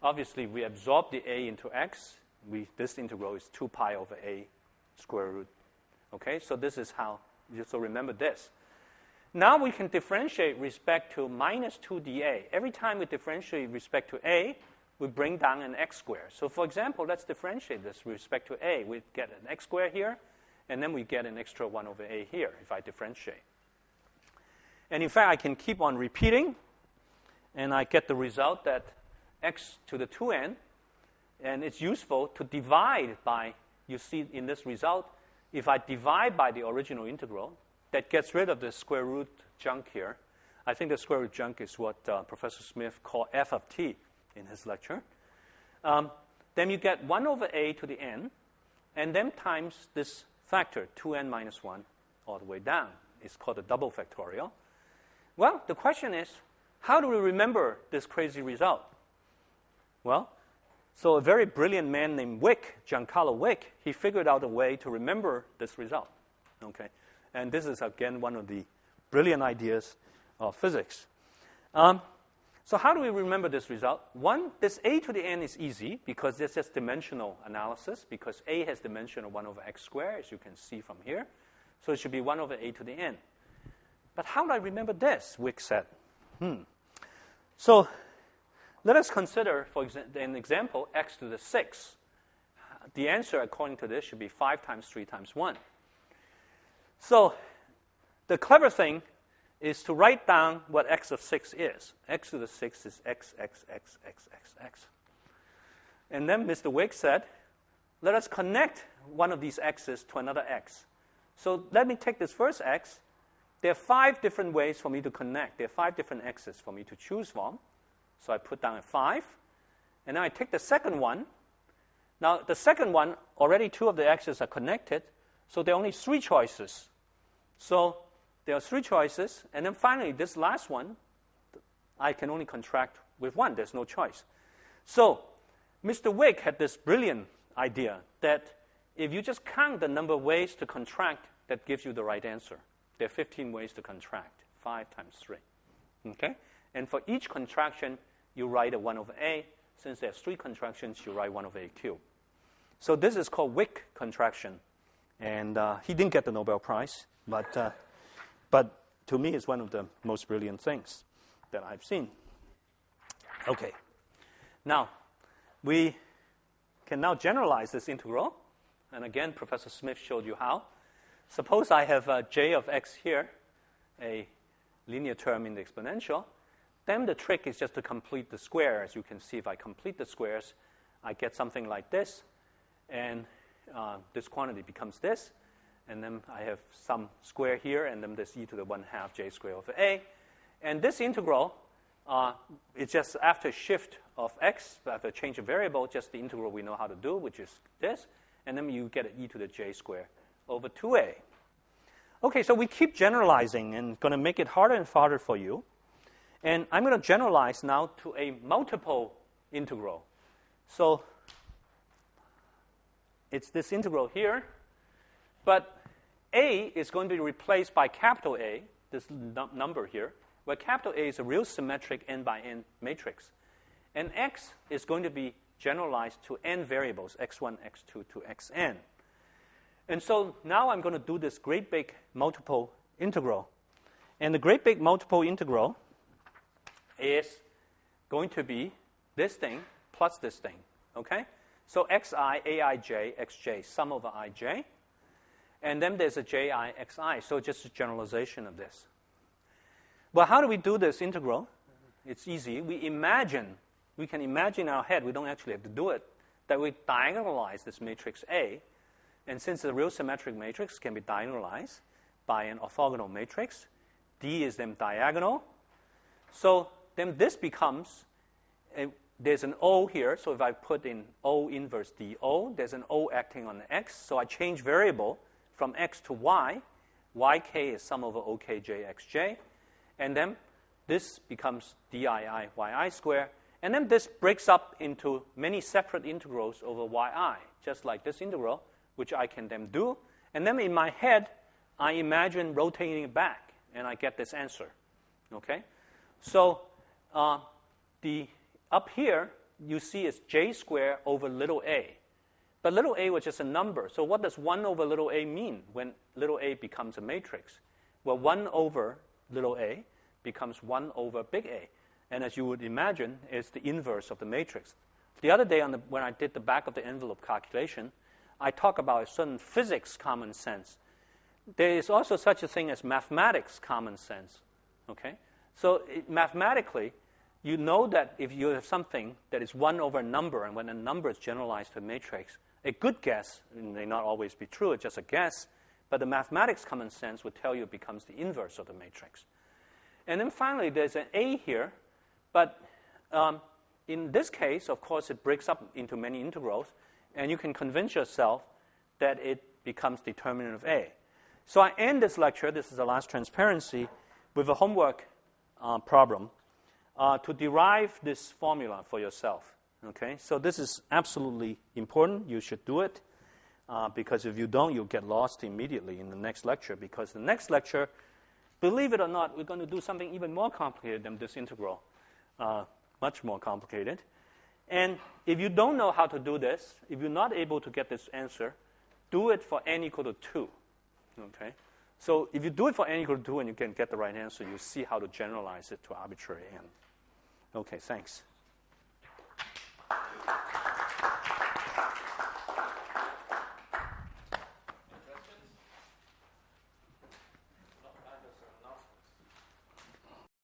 Speaker 1: Obviously, we absorb the a into x, this integral is 2 pi over a square root. Okay, so this is how, so remember this. Now we can differentiate respect to minus 2dA. Every time we differentiate respect to a, we bring down an x squared. So for example, let's differentiate this with respect to a. We get an x squared here, and then we get an extra 1 over a here if I differentiate. And in fact, I can keep on repeating, and I get the result that x to the 2n, and it's useful to divide by, you see in this result, if I divide by the original integral, that gets rid of the square root junk here. I think the square root junk is what Professor Smith called f of t in his lecture. Then you get 1 over a to the n, and then times this factor, 2n minus 1, all the way down. It's called a double factorial. Well, the question is, how do we remember this crazy result? Well, so a very brilliant man named Wick, Giancarlo Wick, he figured out a way to remember this result. Okay, and this is, again, one of the brilliant ideas of physics. So how do we remember this result? One, this a to the n is easy because it's just dimensional analysis, because a has dimension of 1 over x squared, as you can see from here. So it should be 1 over a to the n. But how do I remember this, Wick said? So let us consider, for an example, x to the 6. The answer, according to this, should be 5 times 3 times 1. So the clever thing is to write down what x of 6 is. X to the 6 is x, x, x, x, x, x. And then Mr. Wick said, let us connect one of these x's to another x. So let me take this first x. There are 5 different ways for me to connect. There are 5 different x's for me to choose from. So I put down a 5. And then I take the second one. Now, the second one, already 2 of the x's are connected. So there are only 3 choices. So there are 3 choices. And then finally, this last one, I can only contract with 1. There's no choice. So Mr. Wick had this brilliant idea that if you just count the number of ways to contract, that gives you the right answer. There are 15 ways to contract, 5 times 3. Okay? And for each contraction, you write a 1 over a. Since there's 3 contractions, you write 1 over a cubed. So this is called Wick contraction. And he didn't get the Nobel Prize, but to me, it's one of the most brilliant things that I've seen. Okay. Now, we can now generalize this integral. And again, Professor Smith showed you how. Suppose I have j of x here, a linear term in the exponential. Then the trick is just to complete the square. As you can see, if I complete the squares, I get something like this. And this quantity becomes this. And then I have some square here, and then this e to the 1/2 j squared over a. And this integral, it's just after shift of x, after change of variable, just the integral we know how to do, which is this. And then you get an e to the j squared over 2a. Okay, so we keep generalizing and going to make it harder and harder for you. And I'm going to generalize now to a multiple integral. So it's this integral here. But a is going to be replaced by capital A, this number here, where capital A is a real symmetric n by n matrix. And x is going to be generalized to n variables, x1, x2 to xn. And so now I'm going to do this great big multiple integral. And the great big multiple integral is going to be this thing plus this thing. Okay? So xi, aij, xj, sum over ij. And then there's a ji, xi. So just a generalization of this. Well, how do we do this integral? It's easy. We can imagine in our head, we don't actually have to do it, that we diagonalize this matrix A. And since the real symmetric matrix can be diagonalized by an orthogonal matrix, D is then diagonal. So then this becomes, there's an O here. So if I put in O inverse DO, there's an O acting on the X. So I change variable from X to Y. YK is sum over OKJXJ. And then this becomes DII squared. And then this breaks up into many separate integrals over YI, just like this integral, which I can then do. And then in my head, I imagine rotating it back, and I get this answer. Okay? So up here, you see it's j squared over little a. But little a was just a number. So what does 1 over little a mean when little a becomes a matrix? Well, 1 over little a becomes 1 over big A. And as you would imagine, it's the inverse of the matrix. The other day when I did the back of the envelope calculation, I talked about a certain physics common sense. There is also such a thing as mathematics common sense. Okay? So mathematically, you know that if you have something that is 1 over a number, and when a number is generalized to a matrix, a good guess, it may not always be true, it's just a guess, but the mathematics common sense would tell you it becomes the inverse of the matrix. And then finally, there's an A here, but in this case, of course, it breaks up into many integrals, and you can convince yourself that it becomes determinant of A. So I end this lecture, this is the last transparency, with a homework problem to derive this formula for yourself. Okay, so this is absolutely important. You should do it because if you don't, you'll get lost immediately in the next lecture. Because the next lecture, believe it or not, we're going to do something even more complicated than this integral, much more complicated. And if you don't know how to do this, if you're not able to get this answer, do it for n equal to 2. Okay, so if you do it for n equal to 2 and you can get the right answer, you see how to generalize it to arbitrary n. Okay, thanks.